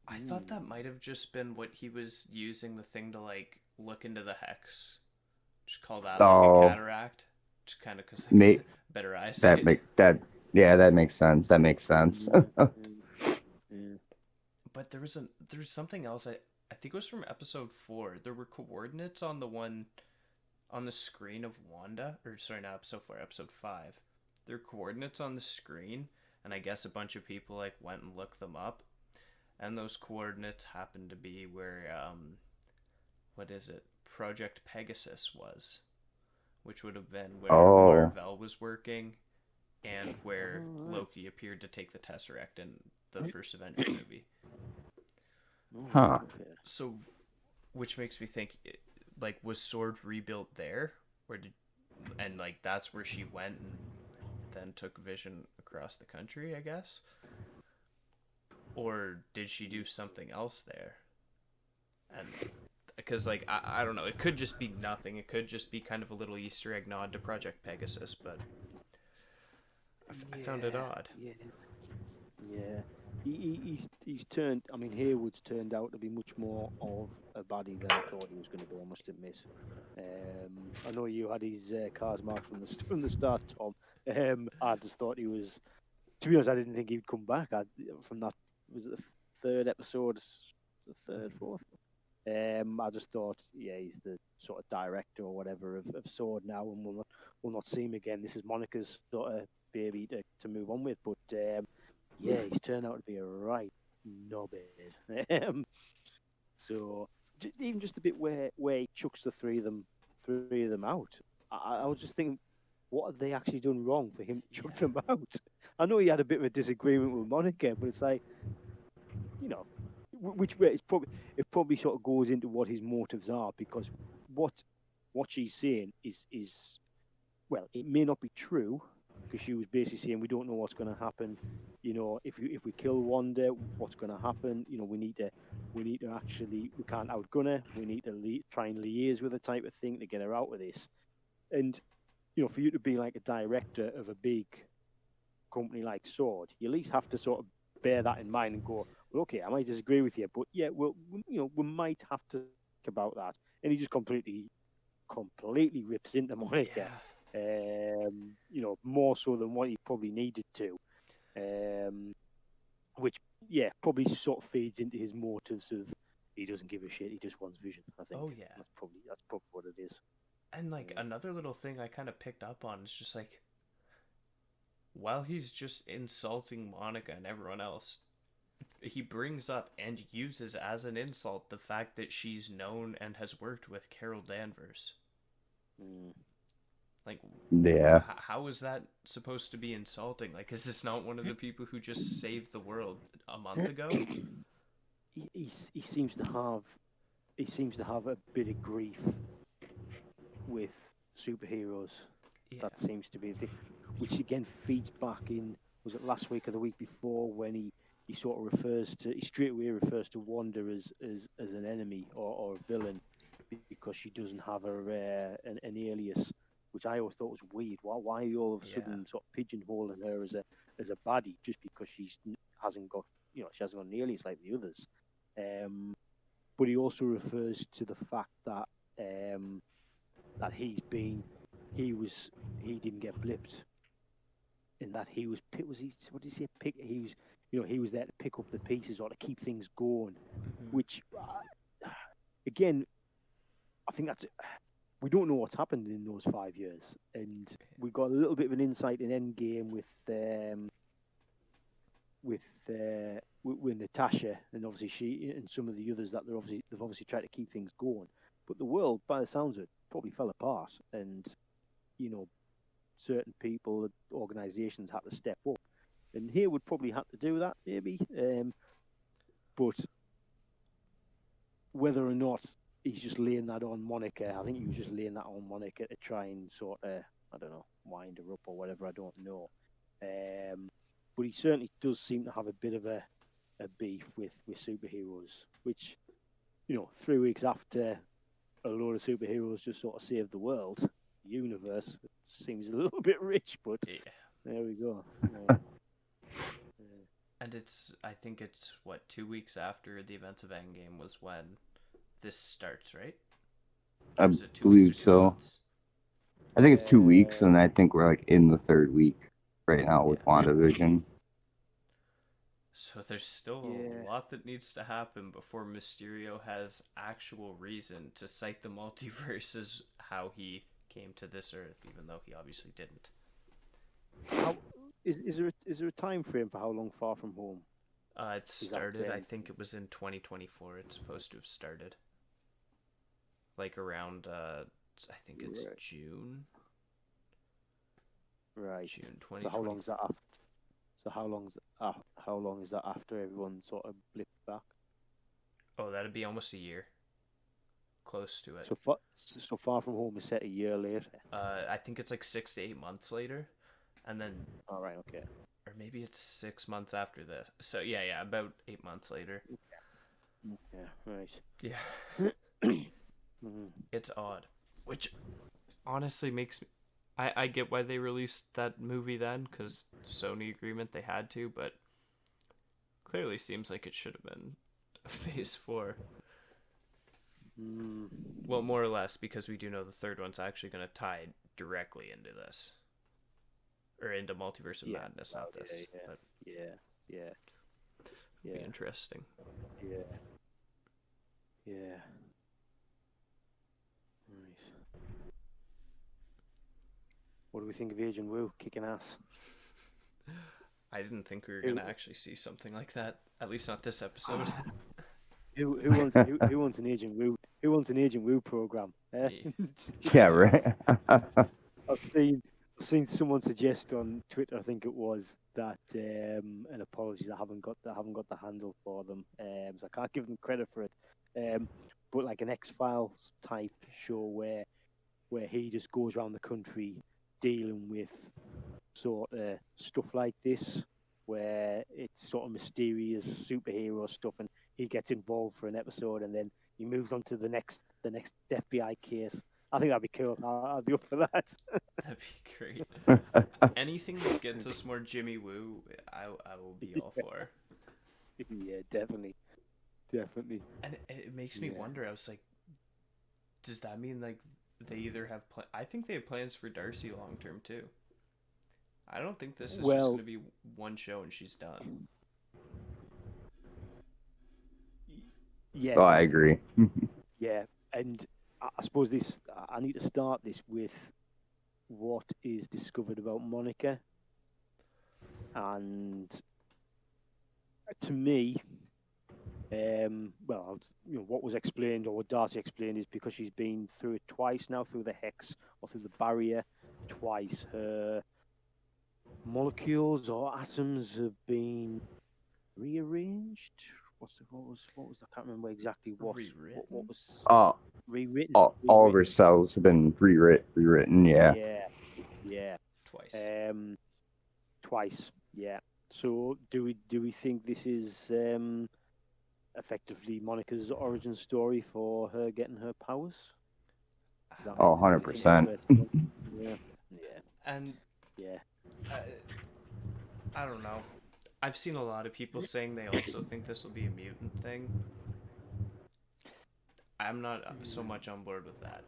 I thought that might have just been what he was using the thing to like look into the hex. Just call that like a Oh, cataract. Just kind of because like, it's mate, better that eyesight. make that yeah, that makes sense. That makes sense. Yeah. But there's something else. I think it was from episode 4. There were coordinates on the one on the screen of Wanda, or sorry, not episode 4, episode 5. There are coordinates on the screen, and I guess a bunch of people like went and looked them up, and those coordinates happened to be where what is it? Project Pegasus was, which would have been where Oh, Marvel was working and where Alright. Loki appeared to take the Tesseract in the first Avengers movie. huh. Okay. So, which makes me think, like, was Sword rebuilt there, or did, and like that's where she went and then took Vision across the country, I guess, or did she do something else there? And because like I don't know, it could just be nothing. It could just be kind of a little Easter egg nod to Project Pegasus, but I found it odd. Yeah. Yeah. He's turned. I mean, Hayward's turned out to be much more of a baddie than I thought he was going to be. I must admit. I know you had his cars marked from from the start, Tom. I just thought he was. To be honest, I didn't think he'd come back. From that was it the third episode, the third, fourth. I just thought, yeah, he's the sort of director or whatever of Sword now, and we'll not see him again. This is Monica's sort of baby to move on with. But yeah, he's turned out to be a right knobhead. So even just a bit where he chucks the three of them out. I was just thinking, what have they actually done wrong for him to chuck Yeah. them out? I know he had a bit of a disagreement with Monica, but it's like, you know, which way it probably sort of goes into what his motives are, because what what she's saying is well, it may not be true, because she was basically saying we don't know what's going to happen. If we kill Wanda, what's going to happen? We need to actually, we can't outgun her. We need to try and liaise with her, type of thing, to get her out of this. And for you to be like a director of a big company like Sword, you at least have to sort of bear that in mind and go, well, okay, I might disagree with you, but yeah, we might have to think about that. And he just completely rips into Monica, Yeah. more so than what he probably needed to, um, which, yeah, probably sort of feeds into his motives of he doesn't give a shit, he just wants Vision. I think Oh yeah. that's probably what it is. And like another little thing I kind of picked up on is just like while he's just insulting Monica and everyone else, he brings up and uses as an insult the fact that she's known and has worked with Carol Danvers. Mm. Like, Yeah. how is that supposed to be insulting? Like, is this not one of the people who just saved the world a month ago? He seems to have a bit of grief with superheroes. Yeah. That seems to be the thing, which again feeds back in. Was it last week or the week before, when he sort of he straight away refers to Wanda as an enemy, or a villain, because she doesn't have an alias, which I always thought was weird. Why are you all of a Yeah. sudden sort of pigeonholing her as a baddie just because hasn't got she hasn't got an alias like the others? But he also refers to the fact that that he didn't get blipped, in that he was what did he say, he was there to pick up the pieces, or to keep things going, Mm-hmm. which again, I think that's, we don't know what's happened in those 5 years, and we got a little bit of an insight in Endgame with with Natasha, and obviously she and some of the others, that they've obviously tried to keep things going, but the world, by the sounds of it, probably fell apart, and you know certain people, organisations had to step up, and here would probably have to do that, maybe. But whether or not he's just laying that on Monica, I think he was just laying that on Monica to try and sort of, I don't know, wind her up or whatever. I don't know. But he certainly does seem to have a bit of a beef with superheroes, which 3 weeks after a load of superheroes just sort of saved the world, universe, it seems a little bit rich, but Yeah. there we go. Yeah. And I think it's, what, 2 weeks after the events of Endgame was when this starts, right? I Or is it 2 weeks believe or 2 so. months? I think it's 2 weeks, and I think we're like in the third week right now with WandaVision. So there's still Yeah. a lot that needs to happen before Mysterio has actual reason to cite the multiverse as how he came to this Earth, even though he obviously didn't. How is there a time frame for how long Far From Home? It started, I think it was in 2024. It's supposed to have started. Like around, I think it's Right. June. Right. June So 2024. how long's that after? So how long is that after everyone sort of blipped back? Oh, that'd be almost a year. Close to it. So Far From Home is set a year later. I think it's like 6 to 8 months later, and then. All right. Okay. Or maybe it's 6 months after this. So yeah, about 8 months later. Yeah. Right. Yeah. Mm-hmm. It's odd, which honestly makes me. I get why they released that movie then, because Sony agreement they had to, but clearly seems like it should have been a Phase 4. Well, more or less, because we do know the third one's actually going to tie directly into this. Or into Multiverse of Madness, not this. Yeah. But Yeah. be interesting. Yeah. Yeah. Right. What do we think of Agent Woo kicking ass? I didn't think we were going to actually see something like that. At least not this episode. Who wants an Agent Woo? Who wants an Agent Woo program? Me. Yeah, right. I've seen someone suggest on Twitter, I think it was, that and apologies, I haven't got the handle for them, so I can't give them credit for it. But like an X-Files type show where he just goes around the country dealing with sort of stuff like this, where it's sort of mysterious superhero stuff, and he gets involved for an episode, and then he moves on to the next FBI case. I think that'd be cool. I'd be up for that. That'd be great. Anything that gets us more Jimmy Woo, I will be all for. Yeah, definitely. And it makes me wonder. I was like, does that mean like they either have I think they have plans for Darcy long term too. I don't think this is just going to be one show and she's done. Yeah. Oh, I agree. Yeah, and I suppose I need to start this with what is discovered about Monica, and to me, what was explained or what Darcy explained is because she's been through it twice now, through the hex or through the barrier twice, her molecules or atoms have been rearranged. What was I can't remember exactly what was rewritten. All of her cells have been rewritten. Yeah. Yeah. Twice. Twice. Yeah. So do we think this is effectively Monica's origin story for her getting her powers? Oh, 100%. Yeah. And yeah. I don't know. I've seen a lot of people saying they also think this will be a mutant thing. I'm not so much on board with that.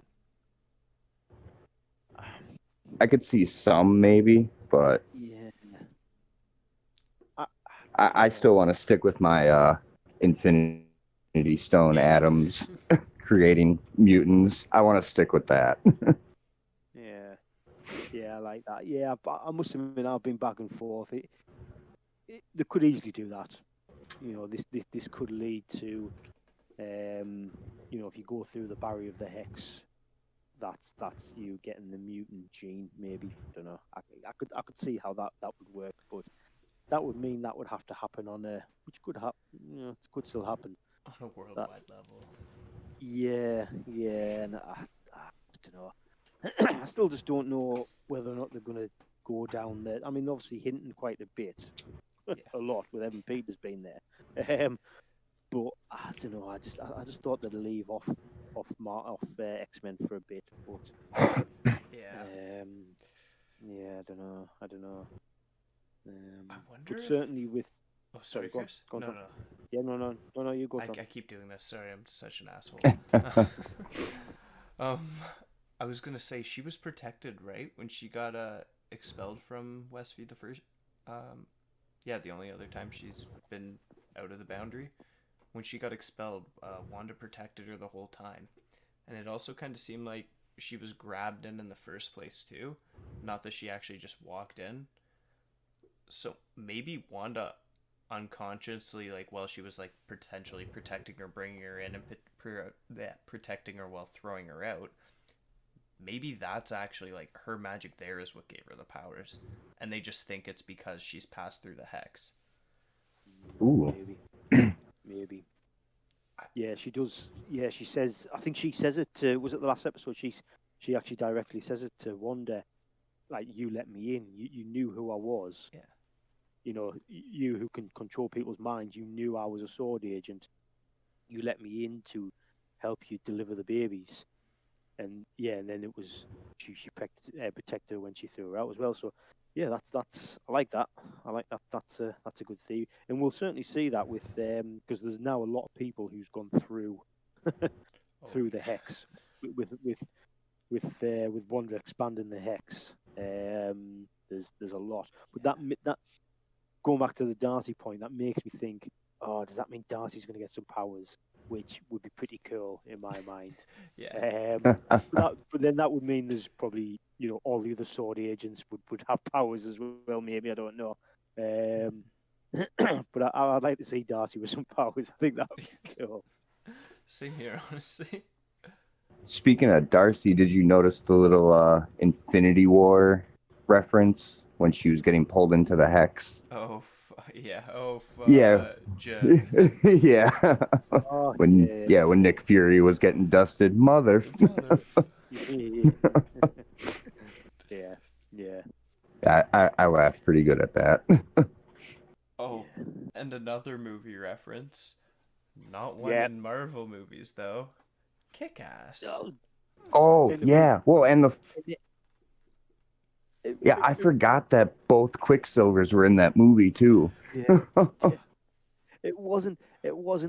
I could see some maybe, but yeah. I still want to stick with my Infinity Stone atoms creating mutants. I want to stick with that. Yeah, I like that. Yeah, but I must admit I've been back and forth. They could easily do that. This could lead to, if you go through the barrier of the hex, that's you getting the mutant gene. Maybe I don't know. I could see how that would work, but that would mean that would have to happen which could happen. It could still happen on a worldwide level. Yeah, and I don't know. I still just don't know whether or not they're going to go down there. I mean, obviously hinting quite a bit, a lot with Evan Peters being there. But I don't know. I just thought they'd leave off X-Men for a bit. But Yeah. yeah, I don't know. I wonder But if. certainly with. Oh, sorry, Go on, Chris. go on, No, Tom. no. Yeah, no. You go, Tom. I keep doing this. Sorry, I'm such an asshole. I was gonna say she was protected, right, when she got expelled from Westview the first. Yeah, the only other time she's been out of the boundary. When she got expelled, Wanda protected her the whole time, and it also kind of seemed like she was grabbed in the first place too, not that she actually just walked in. So maybe Wanda unconsciously, like, while she was like potentially protecting her, bringing her in, and protecting her while throwing her out, maybe that's actually like her magic there is what gave her the powers, and they just think it's because she's passed through the hex. Ooh. Maybe. Yeah, she does. Yeah, she says. I think she says it to. Was it the last episode? She actually directly says it to Wanda. Like, you let me in. You knew who I was. Yeah. You know, you who can control people's minds. You knew I was a sword agent. You let me in to help you deliver the babies. And yeah, and then it was she protected her when she threw her out as well. So yeah, that's I like that. I like that. That's a good theory, and we'll certainly see that with because there's now a lot of people who's gone through through the hex with Wanda expanding the hex. There's a lot, but that going back to the Darcy point, that makes me think. Oh, does that mean Darcy's going to get some powers? Which would be pretty cool in my mind. Yeah. But then that would mean there's probably all the other sword agents would have powers as well. Maybe I don't know. But I'd like to see Darcy with some powers. I think that would be cool. Same here, honestly. Speaking of Darcy, did you notice the little Infinity War reference when she was getting pulled into the hex? Oh, yeah. Oh, Yeah. Yeah. Oh, when Nick Fury was getting dusted, mother. Yeah. I laughed pretty good at that. Oh, and another movie reference. Not one in Marvel movies, though. Kick-Ass. Oh, yeah. Well, and I forgot that both Quicksilvers were in that movie too. Yeah. It wasn't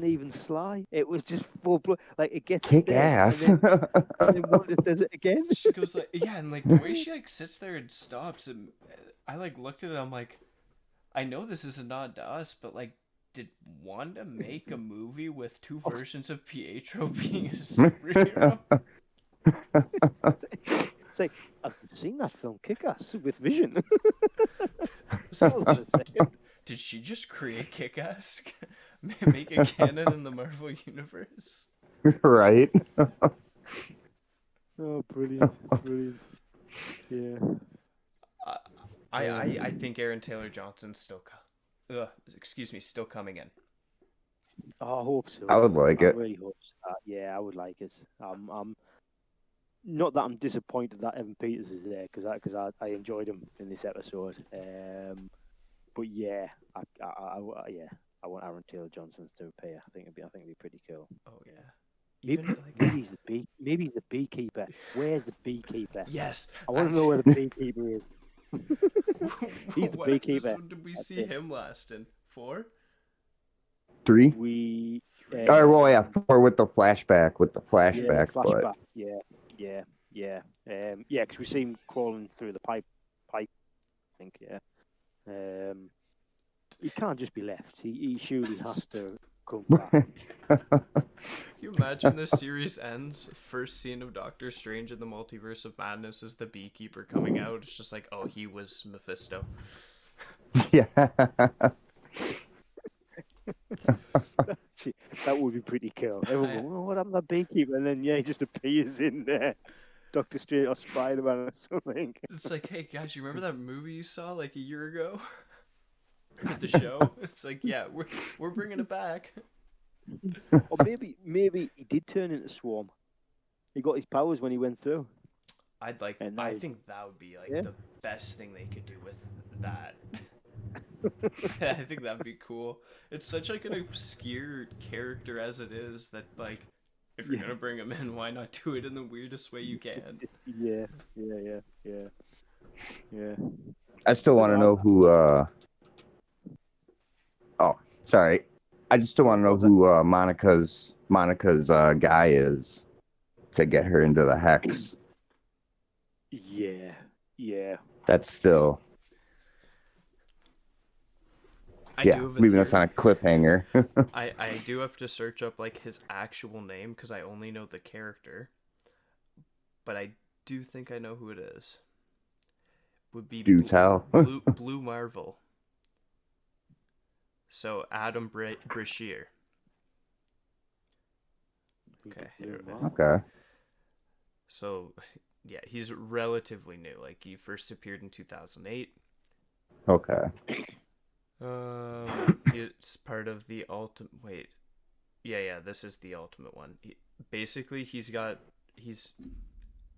even sly. It was just full blood. Like, it gets Kick there, ass. and then Wanda does it again. She goes like, yeah, and like the way she like sits there and stops, and I like looked at it. I'm like, I know this is a nod to us, but like, did Wanda make a movie with two versions of Pietro being a superhero? It's like, I've seen that film, Kick-Ass, with Vision. Did she just create Kick-Ass? Make a canon in the Marvel universe? Right. Oh, brilliant. Yeah. I think Aaron Taylor Johnson's still still coming in. Oh, I hope so. I would like it. I really hope so. Yeah, I would like it. I'm not that I'm disappointed that Evan Peters is there because I enjoyed him in this episode. But yeah, I want Aaron Taylor Johnson to appear. I think it'd be pretty cool. Oh yeah. Maybe he's the beekeeper. Where's the beekeeper? Yes. I want to know where the beekeeper is. He's the what beekeeper. episode did we see him last in? 4? 3? We. 4 with the flashback. Yeah, because we see him crawling through the pipe. I think, yeah. He can't just be left. He surely has to come back. Can you imagine this series ends? First scene of Doctor Strange in the Multiverse of Madness is the beekeeper coming out. It's just like, oh, he was Mephisto. Yeah. That would be pretty cool. Everyone go, oh, what happened to that beekeeper? And then, he just appears in there. Doctor Strange or Spider-Man or something. It's like, hey, guys, you remember that movie you saw like a year ago? The show? It's like, yeah, we're bringing it back. Or maybe he did turn into Swarm. He got his powers when he went through. And that I is, think that would be like yeah, the best thing they could do with that. I think that'd be cool. It's such like an obscure character as it is that like if you're yeah, gonna bring him in, why not do it in the weirdest way you can? yeah, yeah. I still But want to know who. Oh, sorry. I just still want to know what was who Monica's guy is to get her into the hex. Yeah, yeah. That's still, I yeah, do have a leaving us on theory. a cliffhanger. I do have to search up like his actual name because I only know the character, but I do think I know who it is. Would be Do tell. Blue Marvel. So Adam Brashear. Okay, Okay. so yeah, he's relatively new. Like he first appeared in 2008. Okay. He's part of the ultimate. Wait, yeah, this is the ultimate one. Basically, he's.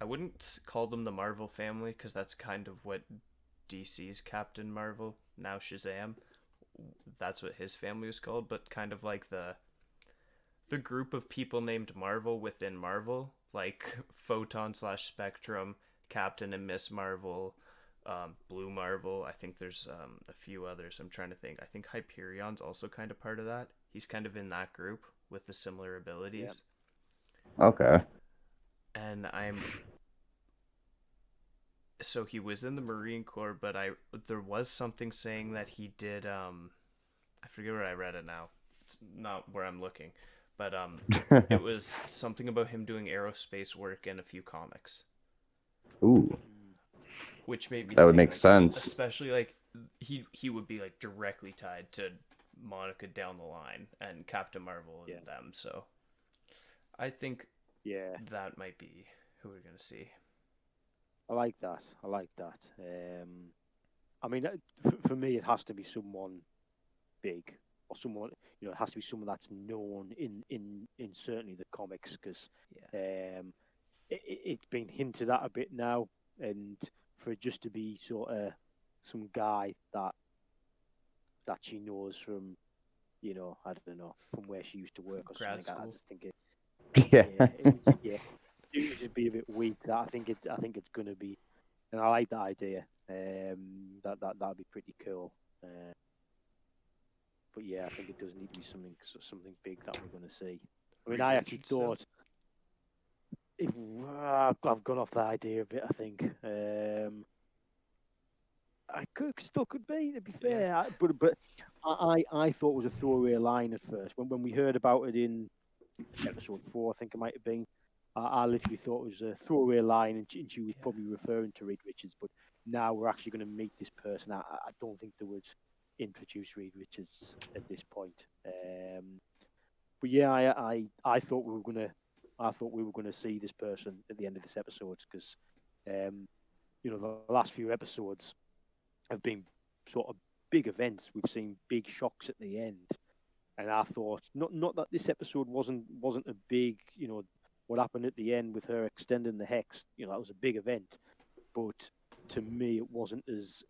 I wouldn't call them the Marvel family because that's kind of what DC's Captain Marvel, now Shazam. That's what his family was called, but kind of like the group of people named Marvel within Marvel, like Photon slash Spectrum, Captain and Miss Marvel, Blue Marvel. I think there's a few others. I'm trying to think. I think Hyperion's also kind of part of that. He's kind of in that group with the similar Yeah. abilities. Okay. And so he was in the Marine Corps, but there was something saying that he did I forget where I read it now. It's not where I'm looking. But it was something about him doing aerospace work in a few comics, Ooh, which made me that would think make like, sense. especially like he would be like directly tied to Monica down the line and Captain Marvel and Yeah. them. So I think Yeah, that might be who we're gonna see. I like that. I like that. I mean, for me, it has to be someone big or someone. It has to be someone that's known in certainly the comics because Yeah, it's been hinted at a bit now, and for it just to be sort of some guy that she knows from, I don't know, from where she used to work or grad something. I school. just think Yeah. yeah, it would just be a bit weak. I think it's gonna be, and I like that idea. That'd be pretty cool. But yeah, I think it does need to be something big that we're going to see. I mean, Reed I actually Richardson. thought if I've gone off the idea a bit. I think I could be. To be Yeah, fair, but I thought it was a throwaway line at first when we heard about it in episode 4. I think it might have been. I literally thought it was a throwaway line, and she was yeah. probably referring to Reed Richards. But now we're actually going to meet this person. I don't think they would introduce Reed Richards at this point. But yeah, I thought we were gonna see this person at the end of this episode because, um, the last few episodes have been sort of big events. We've seen big shocks at the end, and I thought not that this episode wasn't a big, what happened at the end with her extending the hex. That was a big event, but to me it wasn't as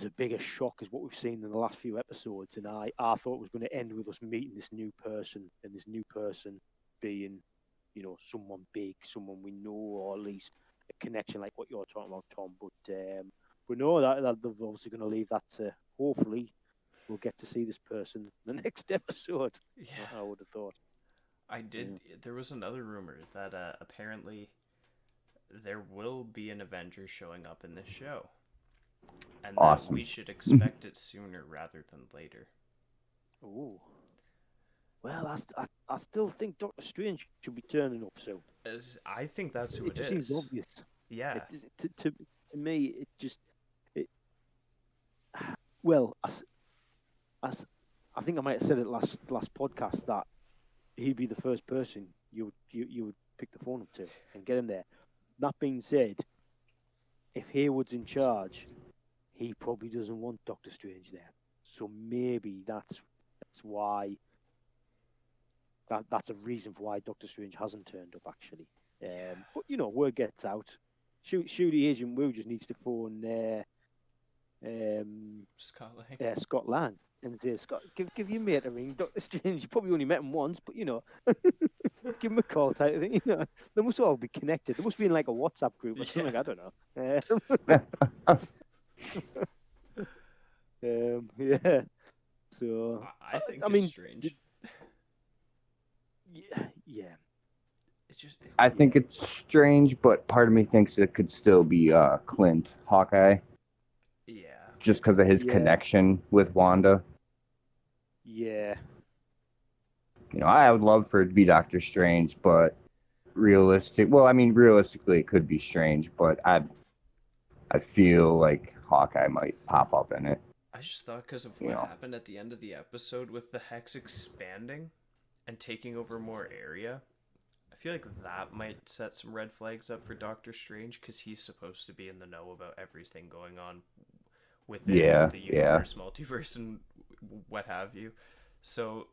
a bigger shock as what we've seen in the last few episodes. And I thought it was going to end with us meeting this new person and this new person being, someone big, someone we know, or at least a connection like what you're talking about, Tom. But no, that they're obviously going to leave that to hopefully we'll get to see this person in the next episode. Yeah. I would have thought. I did. There was another rumor that apparently there will be an Avenger showing up in this show, and that Awesome. we should expect it sooner rather than later. Oh. Well, I still think Doctor Strange should be turning up soon. As I think that's who It it just seems is. obvious. Yeah, To me, it just it. Well, as I think I might have said it last podcast that he'd be the first person you would pick the phone up to and get him there. That being said, if Hayward's in charge, he probably doesn't want Doctor Strange there. So maybe that's why that's a reason for why Doctor Strange hasn't turned up actually. Yeah. But word gets out. Shooty Agent Woo just needs to phone um, Scott Lang. Scott Lang and say, Scott, give your mate a ring. Doctor Strange, you probably only met him once, but give him a call type of thing. They must all be connected. They must be in like a WhatsApp group or something. Yeah. I don't know. Yeah. So I think I it's mean, strange. yeah. It's just I think it's strange, but part of me thinks it could still be Clint Hawkeye, yeah. just because of his Yeah. connection with Wanda. Yeah. I would love for it to be Doctor Strange, but realistically, it could be Strange, but I feel like Hawkeye might pop up in it. I just thought because of You what know. happened at the end of the episode with the Hex expanding and taking over more area, I feel like that might set some red flags up for Doctor Strange because he's supposed to be in the know about everything going on within Yeah, the yeah. universe, multiverse, and what have you. So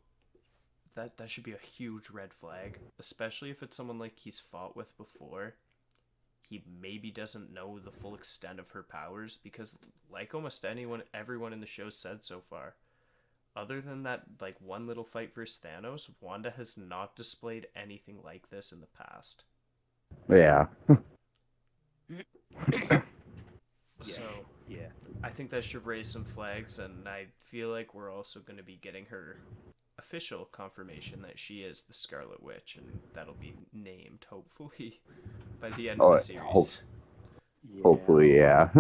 that should be a huge red flag, especially if it's someone like he's fought with before. He maybe doesn't know the full extent of her powers because, like almost everyone in the show said so far, other than that like one little fight versus Thanos, Wanda has not displayed anything like this in the past. Yeah. So Yeah. I think that should raise some flags, and I feel like we're also going to be getting her official confirmation that she is the Scarlet Witch, and that'll be named hopefully by the end of Oh, the series. Yeah. hopefully, yeah.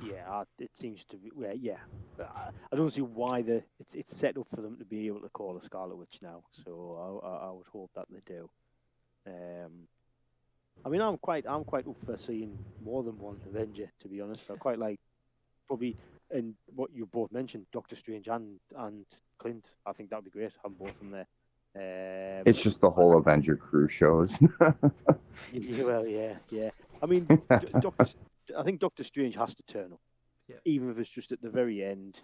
Yeah, it seems to be. Well, yeah, I don't see why it's set up for them to be able to call a Scarlet Witch now. So I would hope that they do. I mean, I'm quite up for seeing more than one Avenger. To be honest, I quite like probably and what you both mentioned, Doctor Strange and Clint. I think that'd be great. Having both of them there. It's just the whole Avenger crew shows. Well, yeah. I mean, Doctor. I think Doctor Strange has to turn up, Yeah. even if it's just at the very end.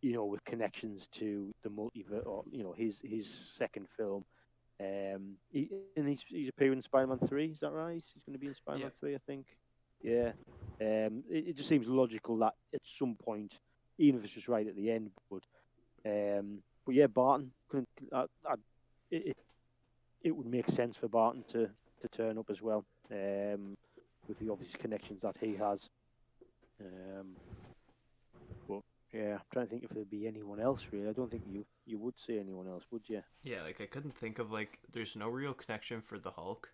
With connections to the multiverse, or his second film. And he's appearing in Spider-Man 3. Is that right? He's going to be in Spider-Man 3, I think. Yeah. It just seems logical that at some point, even if it's just right at the end, but yeah, Barton couldn't. It it would make sense for Barton to turn up as well, with the obvious connections that he has. But yeah, I'm trying to think if there'd be anyone else really. I don't think you would say anyone else, would you? Yeah, like I couldn't think of there's no real connection for the Hulk.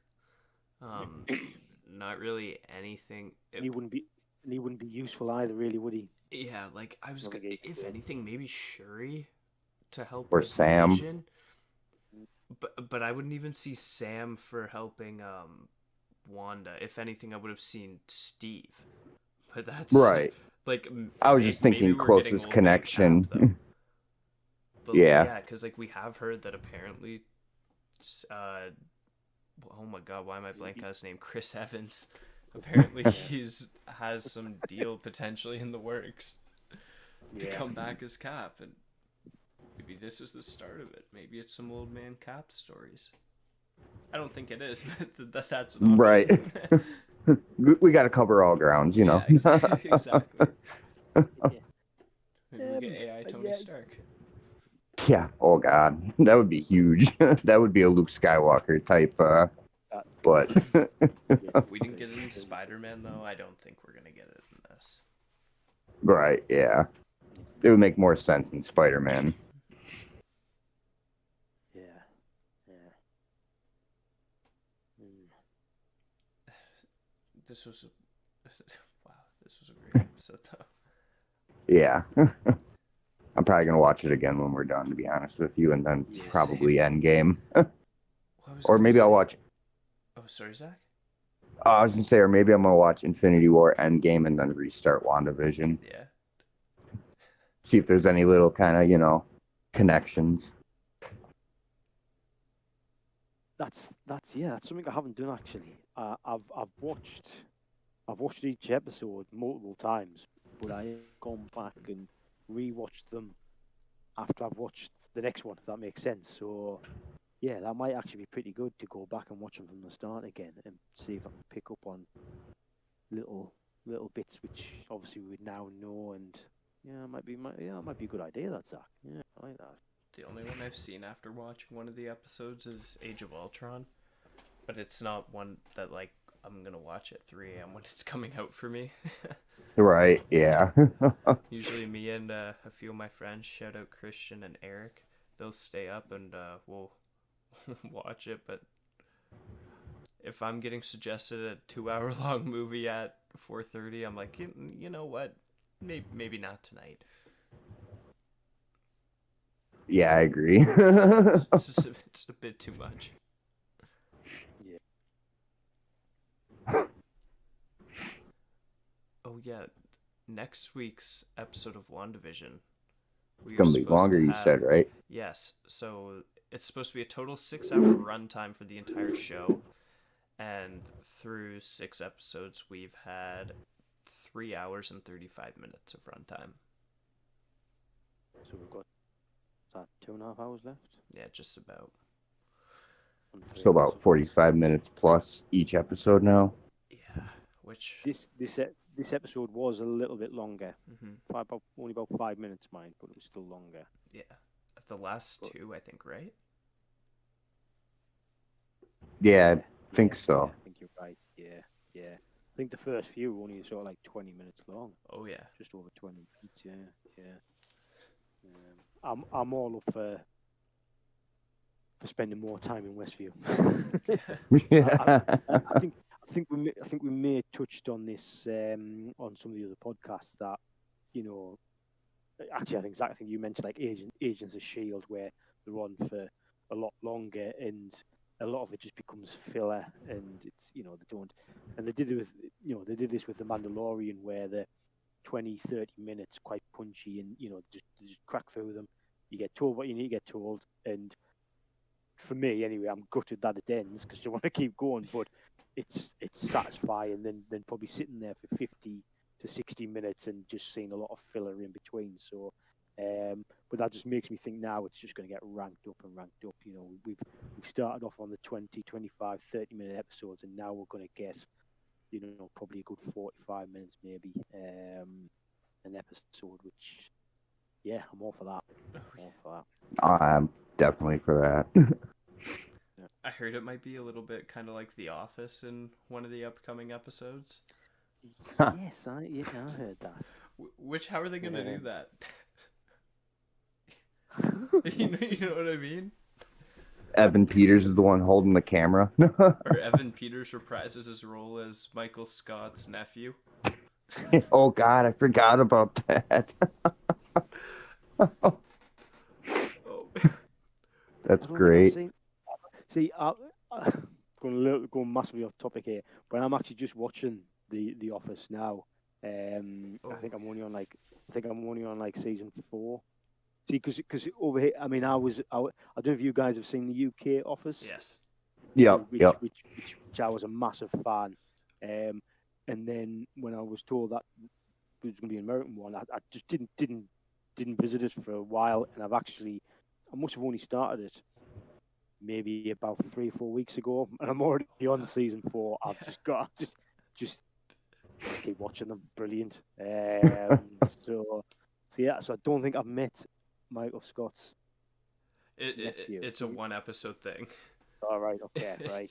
Not really anything. And he wouldn't be useful either, really, would he? Yeah, like I was Not gonna, like if anything, maybe Shuri to help Or with Sam. Vision. But I wouldn't even see Sam for helping Wanda. If anything, I would have seen Steve. But that's Right. like I was just thinking maybe we're getting closest old man connection. Cap, though. But Yeah. because we have heard that apparently, oh my god, why am I blanking on his name? Chris Evans. Apparently, has some deal potentially in the works to come back as Cap, and maybe this is the start of it. Maybe it's some old man Cap stories. I don't think it is, but that's an option. Right. We got to cover all grounds, you know. Exactly. Maybe we get AI Tony Stark. Yeah. Oh God, that would be huge. That would be a Luke Skywalker type. But If we didn't get it in Spider-Man, though, I don't think we're gonna get it in this. right, yeah, it would make more sense in Spider-Man. Yeah. This was wow. This was a great episode, though. Yeah. I'm probably gonna watch it again when we're done, to be honest with you, and then probably Endgame. Or maybe I'll watch. Oh, sorry, Zach. I was gonna say, or maybe I'm gonna watch Infinity War Endgame and then restart WandaVision. Yeah. See if there's any little kind of, connections. That's something I haven't done actually. I've watched each episode multiple times, but I have gone back and rewatched them after I've watched the next one. If that makes sense. So yeah, that might actually be pretty good to go back and watch them from the start again and see if I can pick up on little bits which obviously we now know, and yeah, it might be a good idea. That Zach, yeah, I like that. The only one I've seen after watching one of the episodes is Age of Ultron, but it's not one that like I'm gonna watch at 3 a.m. when it's coming out for me. Right, yeah. Usually, me and a few of my friends, shout out Christian and Eric, they'll stay up and we'll watch it. But if I'm getting suggested a 2 hour long movie at 4:30, I'm like, you know what? Maybe not tonight. Yeah, I agree. It's a bit too much. Yeah. Oh yeah, next week's episode of WandaVision. It's gonna be longer, you said, right? Yes, so it's supposed to be a total 6 hour runtime for the entire show, and through 6 episodes, we've had 3 hours and 35 minutes of runtime. So we've got 2.5 hours left. Yeah, just about. So about 45 minutes plus each episode now. Yeah, which This episode was a little bit longer. mhm, Only about 5 minutes, mine, but it was still longer. yeah, the last two, I think, right? Yeah, I think so. I think you're right. Yeah. I think the first few were only sort of like 20 minutes long, Oh yeah. just over 20 minutes. Yeah. I'm all up for spending more time in Westview. Yeah. I think we may have touched on this on some of the other podcasts that, you know, actually I think Zach, you mentioned like Agents of Shield where they're on for a lot longer and a lot of it just becomes filler, and it's, you know, they don't, and they did this with the Mandalorian where the 20-30 minutes quite punchy, and you know, just crack through them. You get told what you need to get told, and for me anyway, I'm gutted that it ends because you want to keep going, but it's satisfying than probably sitting there for 50 to 60 minutes and just seeing a lot of filler in between. So, but that just makes me think now it's just going to get ranked up and ranked up. You know, we've started off on the 20, 25, 30-minute episodes, and now we're going to get, you know, probably a good 45 minutes maybe an episode, which, yeah, I'm all for that. I'm all for that. I'm definitely for that. I heard it might be a little bit kind of like The Office in one of the upcoming episodes. Yes, I heard that. Which, how are they going to do that? you know what I mean? Evan Peters is the one holding the camera. Or Evan Peters reprises his role as Michael Scott's nephew. Oh God, I forgot about that. Oh. That's great. See, going massively off topic here, but I'm actually just watching the Office now. I think I'm only on like season 4. See, because over here, I mean, I don't know if you guys have seen the UK Office. Yes. Yep. Which I was a massive fan. And then when I was told that it was going to be an American one, I just didn't visit it for a while, and I must have only started it maybe about 3 or 4 weeks ago, and I'm already on season 4. I've just keep watching them. Brilliant. So I don't think I've met Michael Scott's nephew. It's a 1 episode thing. All right. Okay. Right.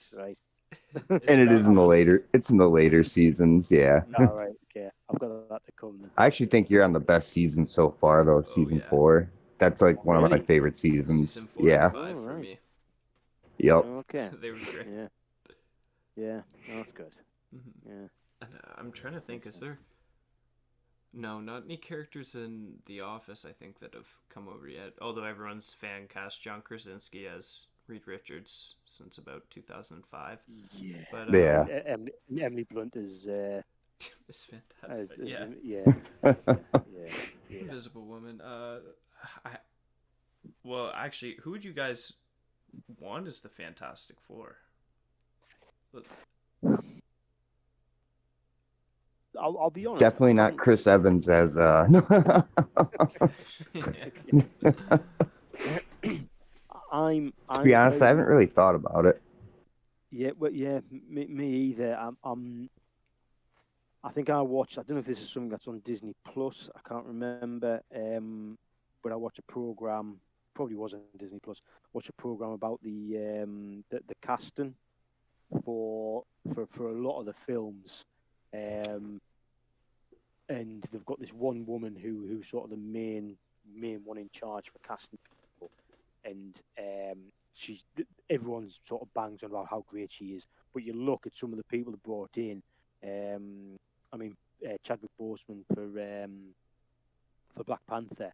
And it is in the later seasons, yeah. All right. Okay. I've got that to come then. I actually think you're on the best season so far, though. Season 4. That's like one of my favorite seasons. Season 4 yeah. and 5 for me. Yep. Okay. They were great. Yeah. That's good. Mm-hmm. Yeah. And I'm trying to think, is there? No, not any characters in The Office, I think, that have come over yet. Although everyone's fan cast John Krasinski as Reed Richards since about 2005. Yeah. But, Yeah. Emily Blunt is it's fantastic. yeah. Invisible Woman. Well, actually, who would you guys want as the Fantastic Four? I'll be honest. Definitely not Chris Evans as To be honest, I haven't really thought about it. Yeah, well, yeah, me either. I think I watched. I don't know if this is something that's on Disney Plus. I can't remember. But I watched a program. Probably was on Disney Plus. Watch a program about the casting for a lot of the films. Um, and they've got this one woman who's sort of the main one in charge for casting people, and she's everyone's sort of bangs on about how great she is. But you look at some of the people they brought in. Um, I mean, Chadwick Boseman for Black Panther.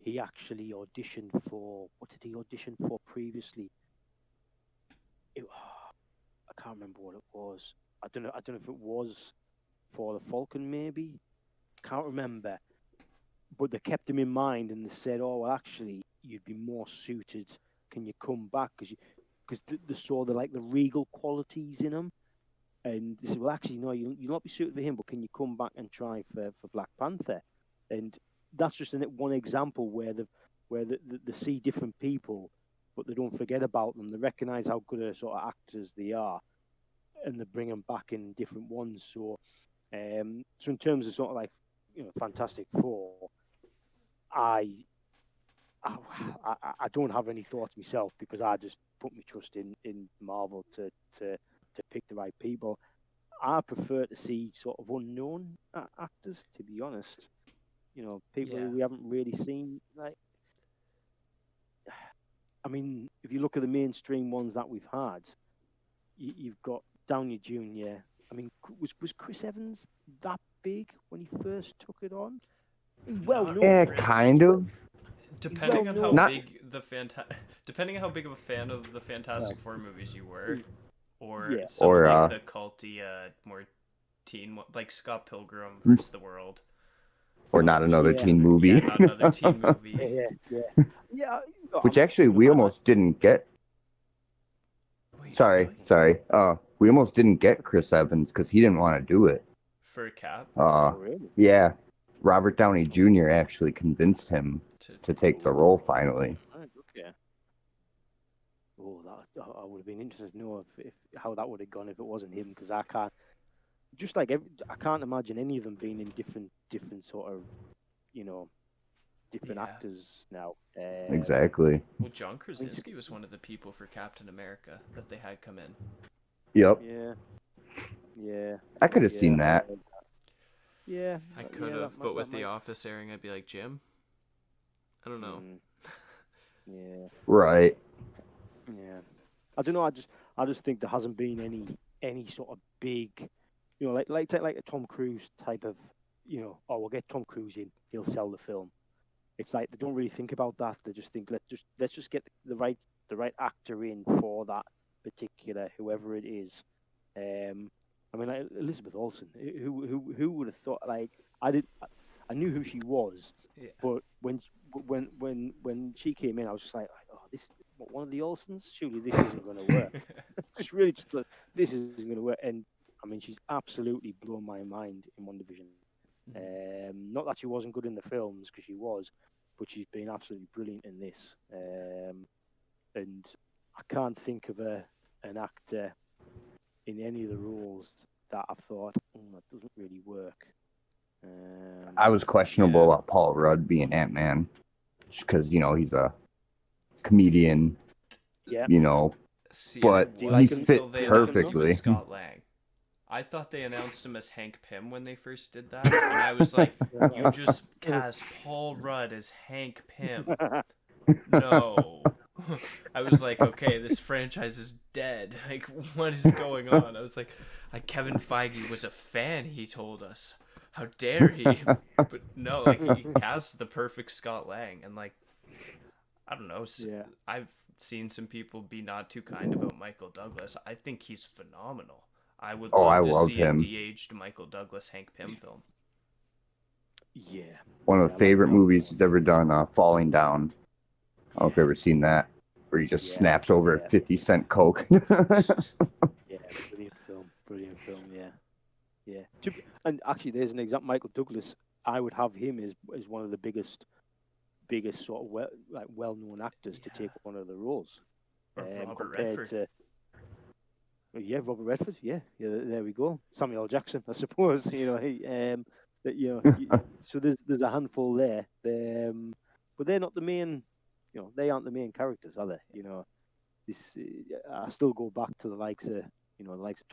He actually auditioned for what did he audition for previously? I can't remember what it was. I don't know. I don't know if it was for the Falcon, maybe. Can't remember. But they kept him in mind and they said, "Oh, well, actually, you'd be more suited. Can you come back? Because they saw the regal qualities in him." And they said, "Well, actually, no, you'll not be suited for him, but can you come back and try for Black Panther?" And that's just one example where they see different people, but they don't forget about them. They recognise how good a sort of actors they are, and they bring them back in different ones. So in terms of sort of Fantastic Four, I I, I don't have any thoughts myself because I just put my trust in Marvel to pick the right people. I prefer to see sort of unknown actors, to be honest. People who Yeah. we haven't really seen. I mean, if you look at the mainstream ones that we've had, you've got Downey Jr. I mean, was Chris Evans that big when he first took it on? He's well Not Yeah, known. really. kind of. He's well Depending on how known. Not. big depending on how big of a fan of the Fantastic Well, Four movies you were, or yeah, some of Or like the culty, more like Scott Pilgrim versus the World. or not another yeah, teen Yeah, movie. not another teen movie. yeah. Which actually we almost didn't get. Wait, Sorry, really? sorry. We almost didn't get Chris Evans because he didn't want to do it. For Cap Oh, really? Yeah, Robert Downey Jr. actually convinced him to to take the role finally. Right, okay. Oh, that I would have been interested to know if how that would have gone if it wasn't him, because I can't I can't imagine any of them being in different sort of you know different yeah. actors now. Exactly. Well, John I mean, Krasinski was one of the people for Captain America that they had come in. Yep. yeah, yeah, I could have yeah, seen that. yeah, I that- could yeah. have, but with That The might. Office airing, I'd be like, Jim, I don't know. Mm, yeah, Right. yeah. I don't know. I just think there hasn't been any sort of big, take like a Tom Cruise type of, oh, we'll get Tom Cruise in, he'll sell the film. It's like they don't really think about that. They just think let's just get the right actor in for that particular whoever it is. I mean, like Elizabeth Olsen. Who would have thought? Like I knew who she was, Yeah. but when she came in, I was just like, oh, this what, one of the Olsens? Surely this isn't going to work. Just really just thought, this isn't going to work. And I mean, she's absolutely blown my mind in WandaVision. Not that she wasn't good in the films, because she was, but she's been absolutely brilliant in this. And I can't think of an actor in any of the roles that I've thought, that doesn't really work. I was questionable Yeah. about Paul Rudd being Ant-Man, just because he's a comedian, Yeah. See, but it Do you he like wasn't him? until fit they Do you like him, announced him though? as perfectly. Scott Lang. I thought they announced him as Hank Pym when they first did that, and I was like, you just cast Paul Rudd as Hank Pym. No. I was like, okay, this franchise is dead. Like, what is going on? I was like, Kevin Feige was a fan, he told us. How dare he? But no, like, he cast the perfect Scott Lang, and like, I don't know. Yeah. I've seen some people be not too kind about Michael Douglas. I think he's phenomenal. I would Oh, I love to love see a him. de-aged Michael Douglas Hank Pym film. Yeah. One of Yeah, the I like favorite that. movies he's ever done, Falling Down. I don't know if you've ever seen that, where he just Yeah, snaps over a yeah. 50-cent Coke. Yeah, brilliant film. Yeah, yeah. And actually, there's an example. Michael Douglas. I would have him as one of the biggest sort of well-known actors to Yeah. take one of the roles. Or Robert compared Redford. to yeah, Robert Redford. Yeah, yeah. There we go. Samuel L. Jackson, I suppose. So there's a handful there. But they're not the main. They aren't the main characters, are they? This I still go back to the likes of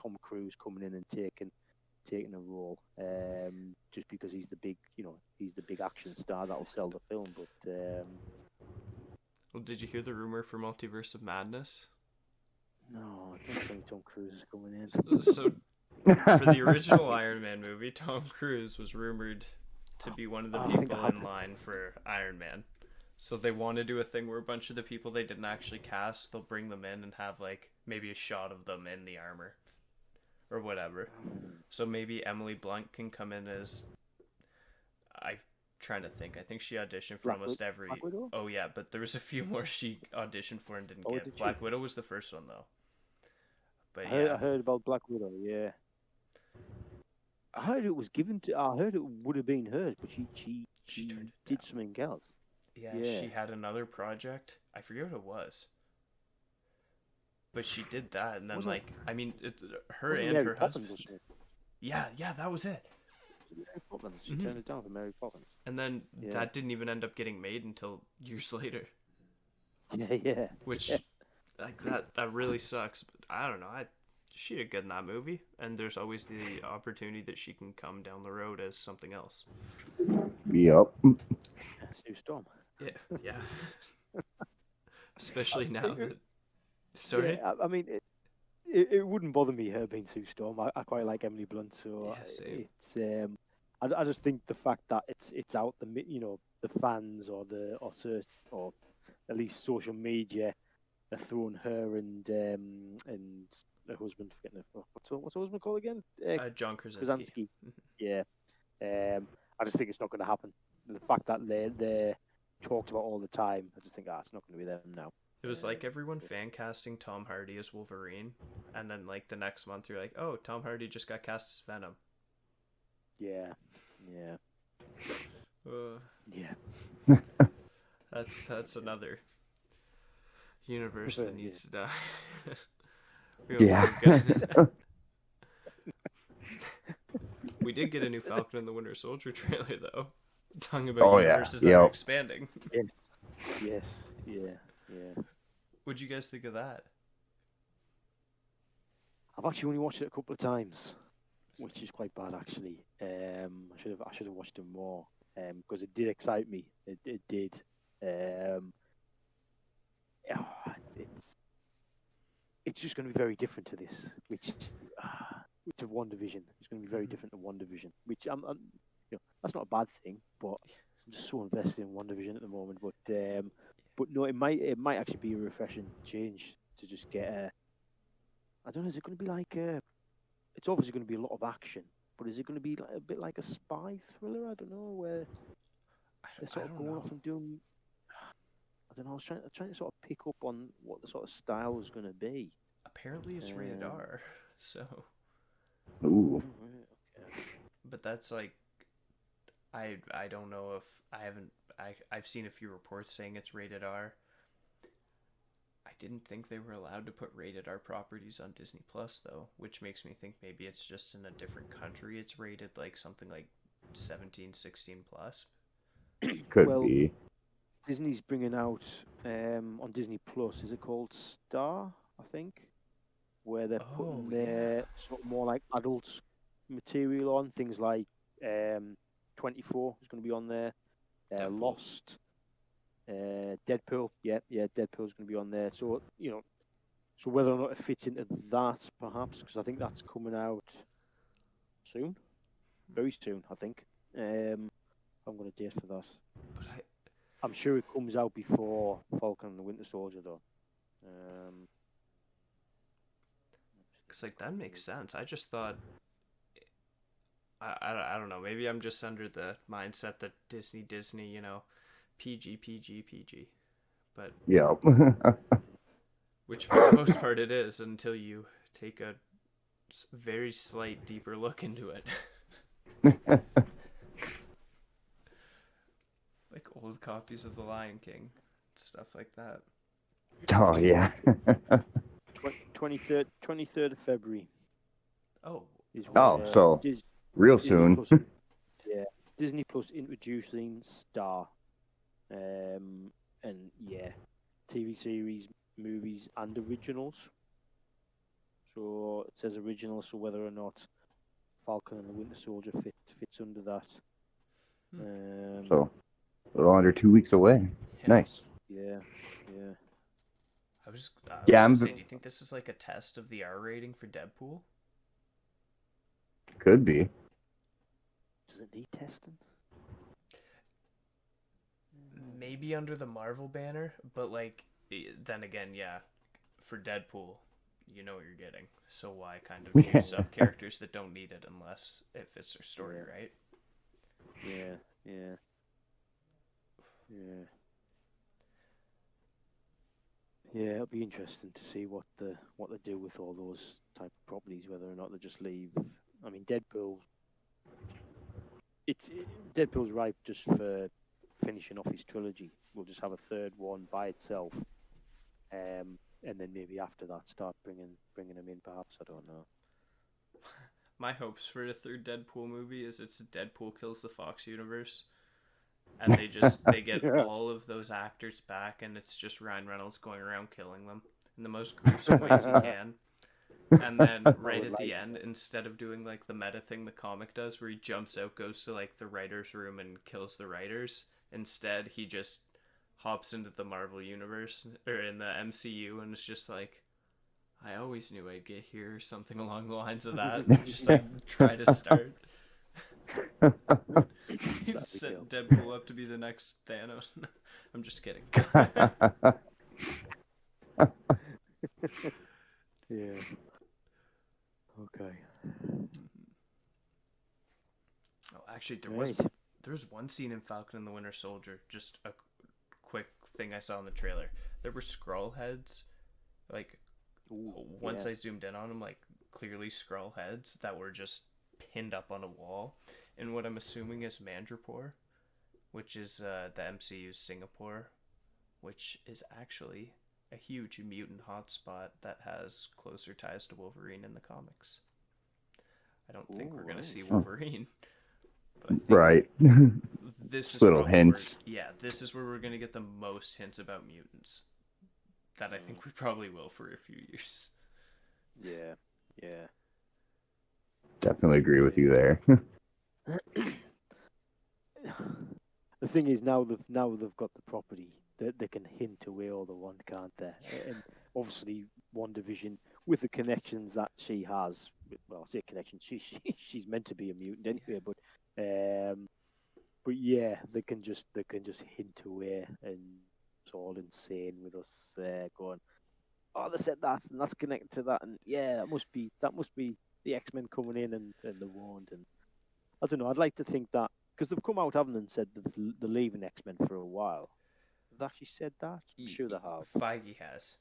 Tom Cruise coming in and taking a role, just because he's the big action star that'll sell the film. But Well, did you hear the rumor for Multiverse of Madness? no, I don't think Tom Cruise is coming in. So for the original Iron Man movie, Tom Cruise was rumored to be one of the I think I people had in to. line for Iron Man. So they want to do a thing where a bunch of the people they didn't actually cast, they'll bring them in and have like maybe a shot of them in the armor or whatever. So maybe Emily Blunt can come in as I'm trying to think. I think she auditioned for almost every. Black Widow? Oh yeah, but there was a few more she auditioned for and didn't Oh, get. did she? Black Widow was the first one though. But I yeah, heard about Black Widow. Yeah, I heard it was given to. I heard it would have been hers, but she turned she it did down. something else. Yeah, Yeah. she had another project. I forget what it was. But she did that, and then Wasn't like, I mean, her wasn't and Mary her Poppins husband. or something? Yeah, that was it. Was it Mary Poppins? She Hmm. turned it down for Mary Poppins. And then Yeah. that didn't even end up getting made until years later, Yeah, yeah. which like that really sucks. But I don't know. She did good in that movie, and there's always the opportunity that she can come down the road as something else. Yep. Sue Storm. Yeah. Especially now It- that. Sorry. Yeah, I mean, it wouldn't bother me her being Sue Storm. I quite like Emily Blunt, so Yeah, same. it's I just think the fact that it's out the fans or at least social media are throwing her and her husband, forgetting what's her husband called again? John Krasinski. Krasinski. Yeah. I just think it's not going to happen. The fact that they're talked about all the time, I just think it's not going to be them now. It was like everyone fan casting Tom Hardy as Wolverine, and then like the next month you're like, oh, Tom Hardy just got cast as Venom. Yeah. Yeah. That's another universe that needs to die. Yeah. We did get a new Falcon and the Winter Soldier trailer though, talking about Oh, yeah. universes that are Yep. expanding. Yes. Yeah. What'd you guys think of that? I've actually only watched it a couple of times, which is quite bad actually. I should have watched it more because it did excite me. It did. Yeah, it's just going to be very different to this, which of WandaVision. It's going to be very different to WandaVision, which that's not a bad thing, but I'm just so invested in WandaVision at the moment. But no, it might actually be a refreshing change to just get a. I don't know. Is it going to be like a? It's obviously going to be a lot of action, but is it going to be like a bit like a spy thriller? I don't know, where they're sort of going off and doing. I don't know. I was trying to sort of pick up on what the sort of style was going to be. Apparently it's rated R, so. Ooh. Okay. But that's like, I don't know if I've seen a few reports saying it's rated R. I didn't think they were allowed to put rated R properties on Disney Plus though, which makes me think maybe it's just in a different country it's rated like something like 17, 16 plus. Could be. Disney's bringing out on Disney Plus. Is it called Star? I think, where they're putting their sort of more like adult material on things like 24 is going to be on there. Deadpool. Lost, Deadpool. Yeah, Deadpool's going to be on there. So so whether or not it fits into that, perhaps, because I think that's coming out soon, very soon. I think. I'm going to date for that. But I'm sure it comes out before Falcon and the Winter Soldier, though. Cause like that makes sense. I just thought. I don't know. Maybe I'm just under the mindset that Disney, PG. But Yep. which for the most part it is until you take a very slight deeper look into it. Like old copies of The Lion King, stuff like that. Oh yeah. 23rd of February Oh, is Oh, where so real Disney soon. Plus, yeah, Disney Plus introducing Star, and yeah, TV series, movies, and originals. So it says originals, so whether or not Falcon and the Winter Soldier fits under that. Hmm. So a little under 2 weeks away. yeah. Nice. Yeah, yeah. I was Yeah, gonna I'm say, do you think this is like a test of the R rating for Deadpool? could be. Does it need testing? Maybe under the Marvel banner, but like then again, yeah, for Deadpool, you know what you're getting. So why kind of juice up characters that don't need it unless it fits their story, Yeah. right? Yeah, yeah, yeah. Yeah, it'll be interesting to see what they do with all those type of properties. Whether or not they just leave. I mean, Deadpool's ripe just for finishing off his trilogy. We'll just have a third one by itself, and then maybe after that start bringing him in. Perhaps I don't know. My hopes for a third Deadpool movie is it's Deadpool kills the Fox universe, and they get Yeah. all of those actors back, and it's just Ryan Reynolds going around killing them in the most gruesome ways he can. And then right would at the like end, instead of doing like the meta thing the comic does, where he jumps out, goes to like the writers' room and kills the writers, instead he just hops into the Marvel universe or in the MCU, and it's just like, I always knew I'd get here, or something along the lines of that. Just like try to start. That'd be Set cool. Deadpool up to be the next Thanos. I'm just kidding. Yeah. Okay. Oh, actually, Right. there was one scene in Falcon and the Winter Soldier. Just a quick thing I saw in the trailer. There were Skrull heads. Like Ooh, once yeah. I zoomed in on them, like clearly Skrull heads that were just pinned up on a wall. And what I'm assuming is Mandrapore, which is the MCU's Singapore, which is actually a huge mutant hotspot that has closer ties to Wolverine in the comics. I don't think Ooh, we're gonna right. see Wolverine, but I think Right. this Just is little probably where, hints. yeah, this is where we're gonna get the most hints about mutants that I think we probably will for a few years. Yeah. Yeah. Definitely agree with you there. The thing is now they've got the property that they can hint away all they want, can't they? And obviously WandaVision with the connections that she has, well, I say connections, she's meant to be a mutant anyway, but yeah, they can just hint away, and it's all insane with us going, oh, they said that, and that's connected to that, and yeah, that must be the X-Men coming in, and they won't, and I don't know. I'd like to think that because they've come out, haven't they, and said that they're leaving X-Men for a while. Have they actually said that? I'm sure they have. Feige has,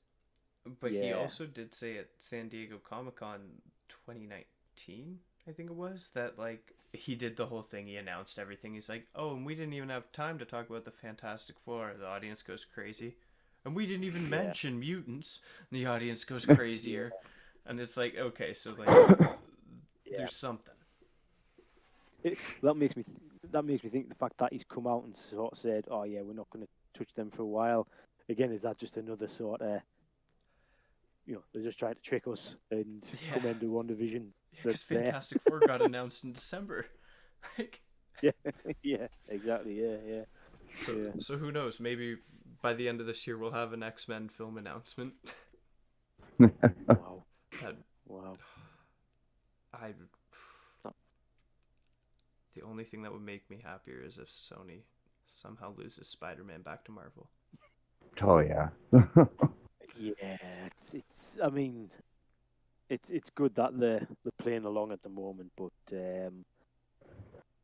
but he Yeah, also did say at San Diego Comic Con 2019, I think it was, that like he did the whole thing. He announced everything. He's like, "Oh, and we didn't even have time to talk about the Fantastic Four." The audience goes crazy, and we didn't even yeah, mention mutants. And the audience goes crazier, and it's like, okay, so like, yeah. there's something. It, that makes me think the fact that he's come out and sort of said, "Oh yeah, we're not going to touch them for a while." Again, is that just another sort of, they're just trying to trick us and Yeah, come into WandaVision yeah, because that's there. Fantastic Four got announced in December. Like, Yeah, yeah, exactly. Yeah, yeah, so yeah. so who knows? Maybe by the end of this year we'll have an X-Men film announcement. Wow, that wow. I The only thing that would make me happier is if Sony somehow loses Spider-Man back to Marvel. Oh yeah. Yeah, it's. I mean, it's good that they're playing along at the moment, but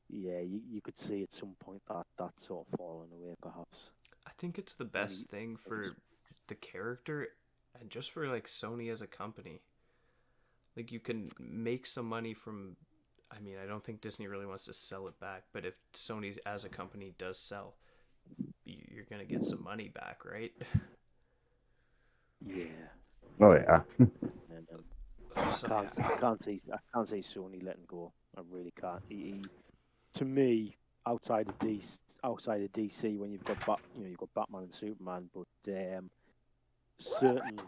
yeah, you could see at some point that sort of falling away, perhaps. I think it's the When he, best thing when he's, for the character and just for like Sony as a company. Like you can make some money from, I mean, I don't think Disney really wants to sell it back, but if Sony as a company does sell, you're going to get some money back, right? Yeah. Oh yeah. And So yeah, I can't see Sony letting go. I really can't. To me, outside of DC, when you've got you've got Batman and Superman, but certain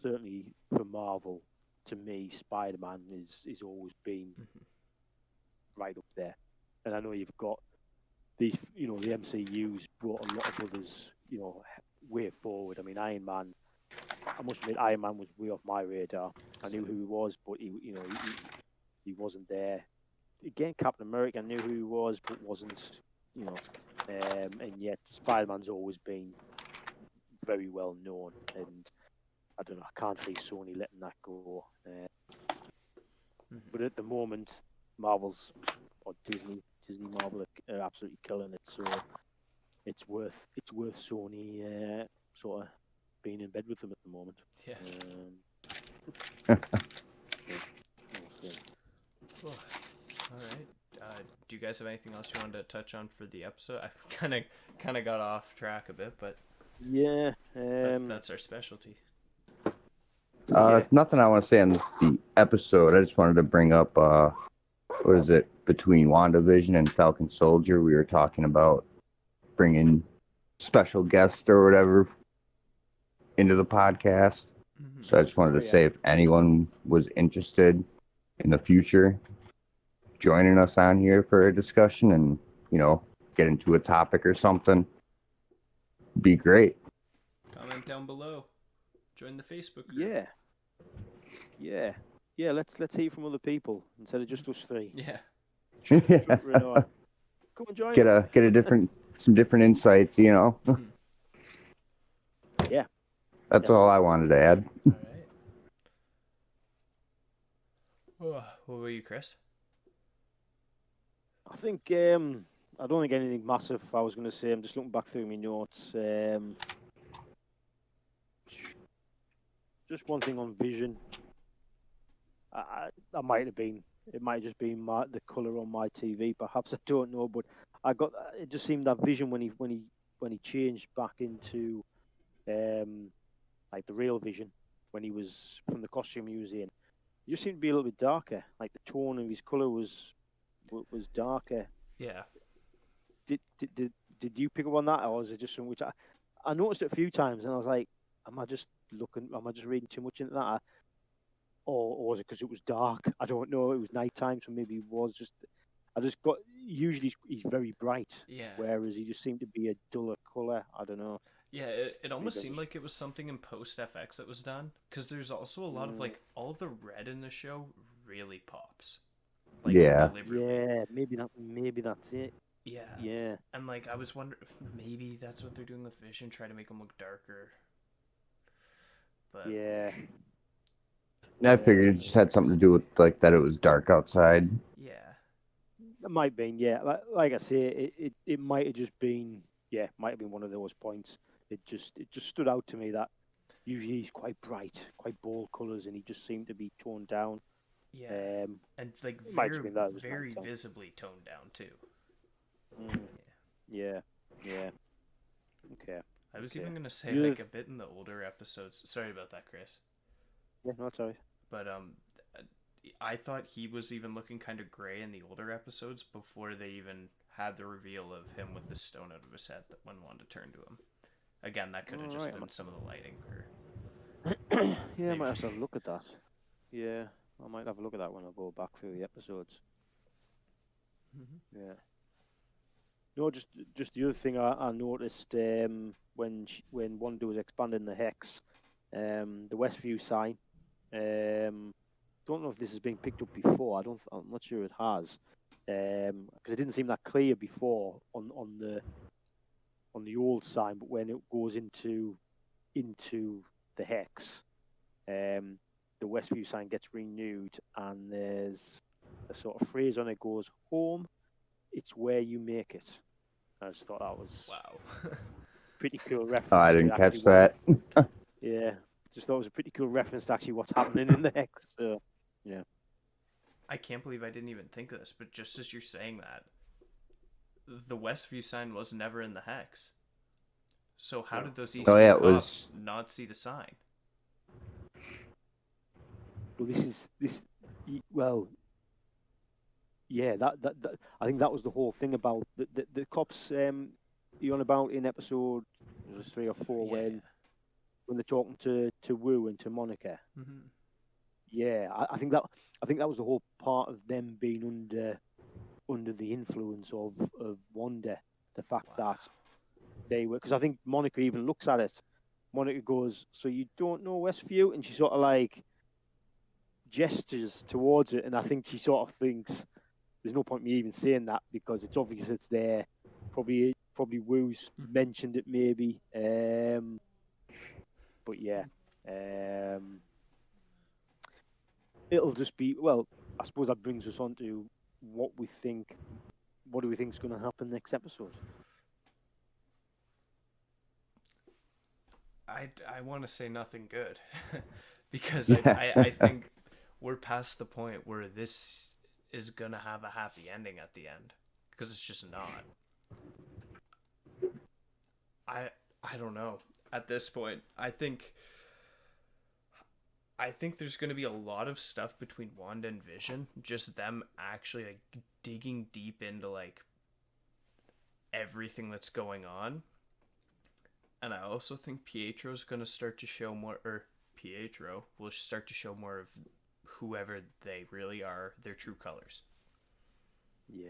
certainly for Marvel, to me, Spider-Man is always been mhm. right up there. And I know you've got these, the MCU's brought a lot of others, way forward. I mean, Iron Man. I must admit, Iron Man was way off my radar. I knew who Same. he was, but he wasn't there. Again, Captain America, I knew who he was, but wasn't, you know. And yet, Spider-Man's always been very well known, and I don't know. I can't see Sony letting that go. Mhm. But at the moment, Marvel's or Disney Marvel are absolutely killing it. So it's worth Sony sort of being in bed with them at the moment. Yeah. Um, yeah, we'll see. Cool. All right. Do you guys have anything else you wanted to touch on for the episode? I kind of got off track a bit, but Yeah, that's our specialty. yeah, Nothing I want to say on the episode. I just wanted to bring up what is it, between WandaVision and Falcon Soldier? We were talking about bringing special guests or whatever into the podcast. Mm-hmm. So I just wanted oh to yeah, say if anyone was interested in the future joining us on here for a discussion and, get into a topic or something, be great. Comment down below. Join the Facebook group. yeah, yeah, yeah. Let's hear from other people instead of just us three. Yeah. Chuntering on. Come and join get us. a some different insights. Mm-hmm. Yeah, That's all definitely. I wanted to add. All right. Oh, what about you, Chris? I think I don't think anything massive. I was going to say I'm just looking back through my notes. Just one thing on Vision. I might have been. It might have just been the color on my TV. Perhaps I don't know, but I got. It just seemed that Vision when he changed back into like the real Vision when he was from the costume he was in. He just seemed to be a little bit darker. Like the tone of his color was darker. Yeah. Did did did, did you pick up on that, or was it just something which I noticed it a few times, and I was like, am I just looking? Am I just reading too much into that? Or was it because it was dark? I don't know. It was nighttime, so maybe it was just. I just got. Usually he's very bright, Yeah. whereas he just seemed to be a duller color. I don't know. Yeah, it almost Maybe I seemed just. like it was something in post FX that was done because there's also a lot of Mm, like all the red in the show really pops, like Yeah. deliberately. yeah, maybe that's it. Yeah, Yeah, and like I was wondering maybe that's what they're doing with Vision, try to make him look darker. But yeah, I yeah. figured it just had something to do with like that it was dark outside. yeah, It might be. Yeah, like I say, it might have just been. Yeah, might have been one of those points. It just stood out to me that usually he's quite bright, quite bold colours, and he just seemed to be toned down. yeah, Um, and like it might very just been that it was very nighttime. visibly toned down too. Mm, Yeah. yeah, yeah. Okay, I was okay. even gonna say The other like a bit in the older episodes. Sorry about that, Chris. yeah, no, sorry. But I thought he was even looking kind of gray in the older episodes before they even had the reveal of him with the stone out of his head that when Wanda turned to him. Again, that could have All just right, been some of the lighting, or yeah, I maybe. might have to have a look at that. Yeah, I might have a look at that when I go back through the episodes. Mm-hmm. Yeah. No, just the other thing I noticed when Wanda was expanding the hex, the Westview sign. Don't know if this has been picked up before. I'm not sure it has, because it didn't seem that clear before on the old sign. But when it goes into the hex, the Westview sign gets renewed, and there's a sort of phrase on it goes, "Home, it's where you make it." I just thought that was Wow. pretty cool Oh, I reference to didn't actually catch what. that. Yeah, just thought it was a pretty cool reference to actually what's happening in the hex. So, yeah. I can't believe I didn't even think of this, but just as you're saying that, the Westview sign was never in the hex. So how No, did those no. Oh yeah, Eastview it cops was. not see the sign? Well, well, yeah, that I think that was the whole thing about the cops. You on about in episode it was 3 or 4 Yeah, when they're talking to Wu and to Monica. yeah. Hmm. Yeah, I think that was the whole part of them being under the influence of Wanda. The fact Wow. that they were, because I think Monica even looks at it. Monica goes, "So you don't know Westview?" And she sort of like gestures towards it, and I think she sort of thinks there's no point me even saying that because it's obvious it's there. Probably Wu's Hmm. mentioned it maybe. But yeah, um, it'll just be well. I suppose that brings us on to what we think. What do we think is going to happen next episode? I want to say nothing good because Yeah. I think we're past the point where this is gonna have a happy ending at the end because it's just not. I I don't know. At this point, I think there's going to be a lot of stuff between Wanda and Vision, just them actually like digging deep into like everything that's going on. And I also think Pietro's going to start to show more, or Pietro will start to show more of whoever they really are, their true colors. Yeah.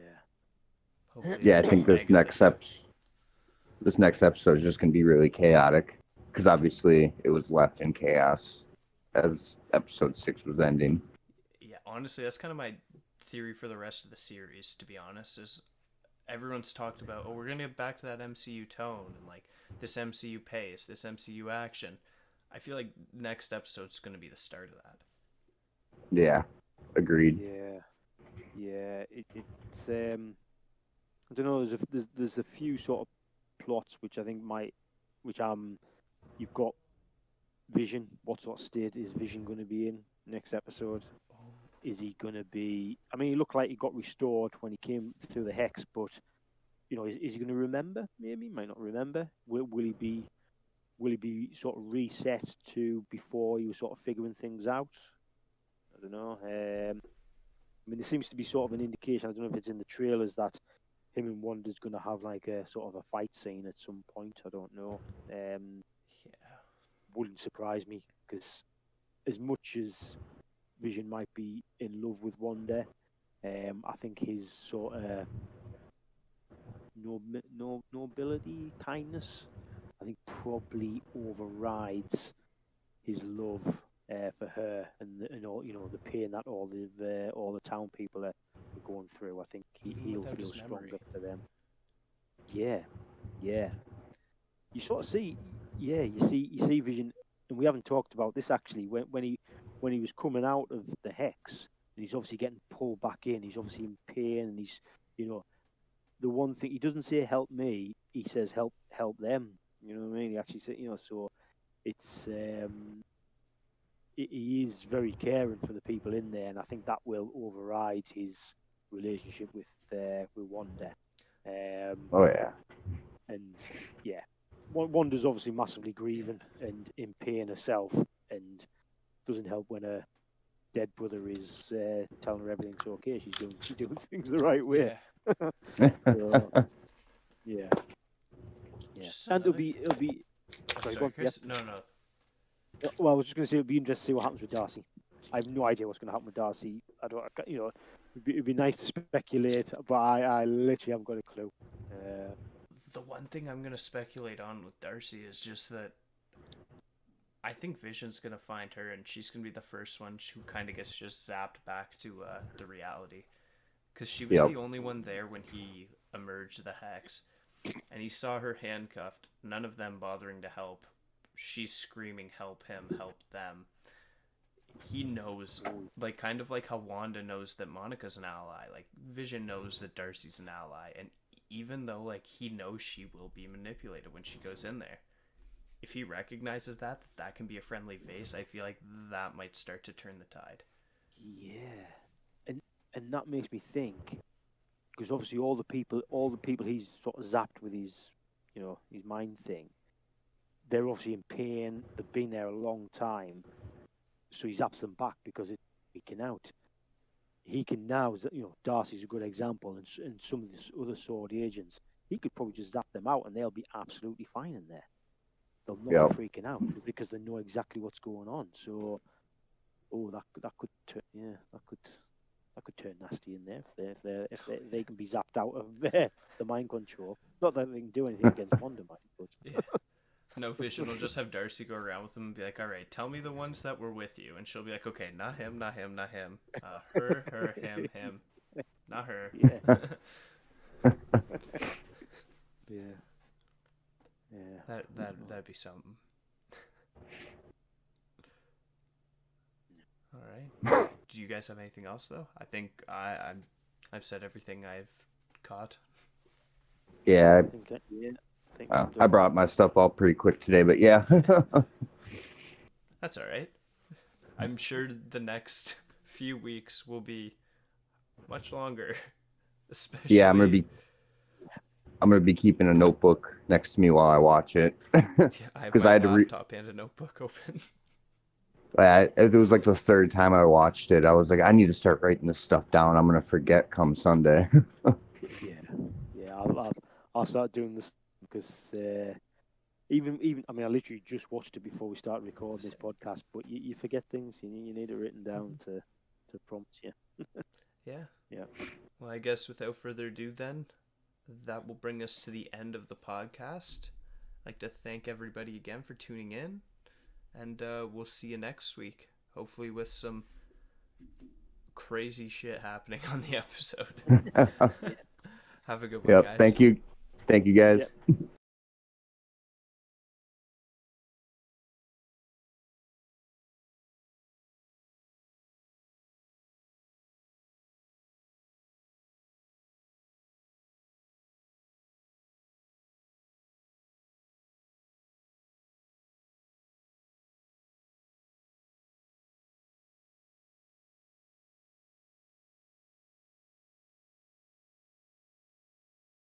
Hopefully Yeah, they I make think this Megatha do. next episode is just gonna be really chaotic because obviously it was left in chaos as episode 6 was ending. Yeah, honestly, that's kind of my theory for the rest of the series, to be honest, is everyone's talked about, oh, we're gonna get back to that MCU tone and like this MCU pace, this MCU action. I feel like next episode's gonna be the start of that. Yeah, agreed. Yeah. Yeah. It's I don't know. There's a few sort of plots which I think might which you've got Vision. What sort of state is Vision going to be in next episode? Is he going to be? I mean, he looked like he got restored when he came through the hex, but is he going to remember? Maybe he might not remember. Will he be? Will he be sort of reset to before he was sort of figuring things out? I don't know. I mean, there seems to be sort of an indication. I don't know if it's in the trailers that him and Wanda's going to have like a sort of a fight scene at some point. I don't know. Yeah. Wouldn't surprise me because as much as Vision might be in love with Wanda, I think his sort of nobility, kindness, I think probably overrides his love for her and all the pain that all the town people are going through. I think Even he'll without feel his memory. stronger for them. Yeah, yeah. You sort of see, yeah, you see Vision, and we haven't talked about this actually. When he was coming out of the hex, and he's obviously getting pulled back in. He's obviously in pain, and he's you know the one thing he doesn't say help me, he says help them. You know what I mean? He actually said so it's he is very caring for the people in there, and I think that will override his relationship with Wanda. Oh yeah. And yeah, Wanda's obviously massively grieving and in pain herself, and doesn't help when her dead brother is telling her everything's okay. She's doing things the right way. Yeah. So yeah, yeah, Just and another. it'll be. Oh, Sorry, go sorry, on. Yeah. Chris. No, no. Well, I was just going to say it'll be interesting to see what happens with Darcy. I have no idea what's going to happen with Darcy. It'd be nice to speculate, but I literally haven't got a clue. Uh, The one thing I'm gonna speculate on with Darcy is just that I think Vision's gonna find her, and she's gonna be the first one who kind of gets just zapped back to the reality, because she was Yep. the only one there when he emerged the hex, and he saw her handcuffed. None of them bothering to help. She's screaming, "Help him! Help them!" He knows, like kind of like how Wanda knows that Monica's an ally. Like Vision knows that Darcy's an ally, and even though like he knows she will be manipulated when she goes in there, if he recognizes that can be a friendly face, I feel like that might start to turn the tide. yeah, and that makes me think because obviously all the people he's sort of zapped with his mind thing, they're obviously in pain. They've been there a long time. so he zaps them back because it's freaking out. He can now, Darcy's a good example, and some of the other sword agents, he could probably just zap them out and they'll be absolutely fine in there. They'll not Yep. be freaking out because they know exactly what's going on. So, that could turn nasty in there if they can be zapped out of the mind control. Not that they can do anything against Wanda, mind, but Yeah. No, Vision will just have Darcy go around with them and be like, all right, tell me the ones that were with you. And she'll be like, okay, not him, not him, not him. Her, him, not her. yeah, yeah, yeah. That'd be something. All right. Do you guys have anything else though? I think I've said everything I've caught. Yeah, I think I brought my stuff all pretty quick today, but yeah. That's all right. I'm sure the next few weeks will be much longer. Especially. Yeah, I'm gonna be keeping a notebook next to me while I watch it. Yeah, I have 'Cause my I had to laptop and a notebook open. It was like the third time I watched it. I was like, I need to start writing this stuff down. I'm gonna forget come Sunday. yeah. I'll start doing this because even I mean I literally just watched it before we started recording this podcast, but you forget things. You need it written down to prompt you. Yeah. Yeah. Well, I guess without further ado, then that will bring us to the end of the podcast. I'd like to thank everybody again for tuning in, and we'll see you next week. Hopefully, with some crazy shit happening on the episode. Have a good one, Yep. guys. Thank you guys. Yeah.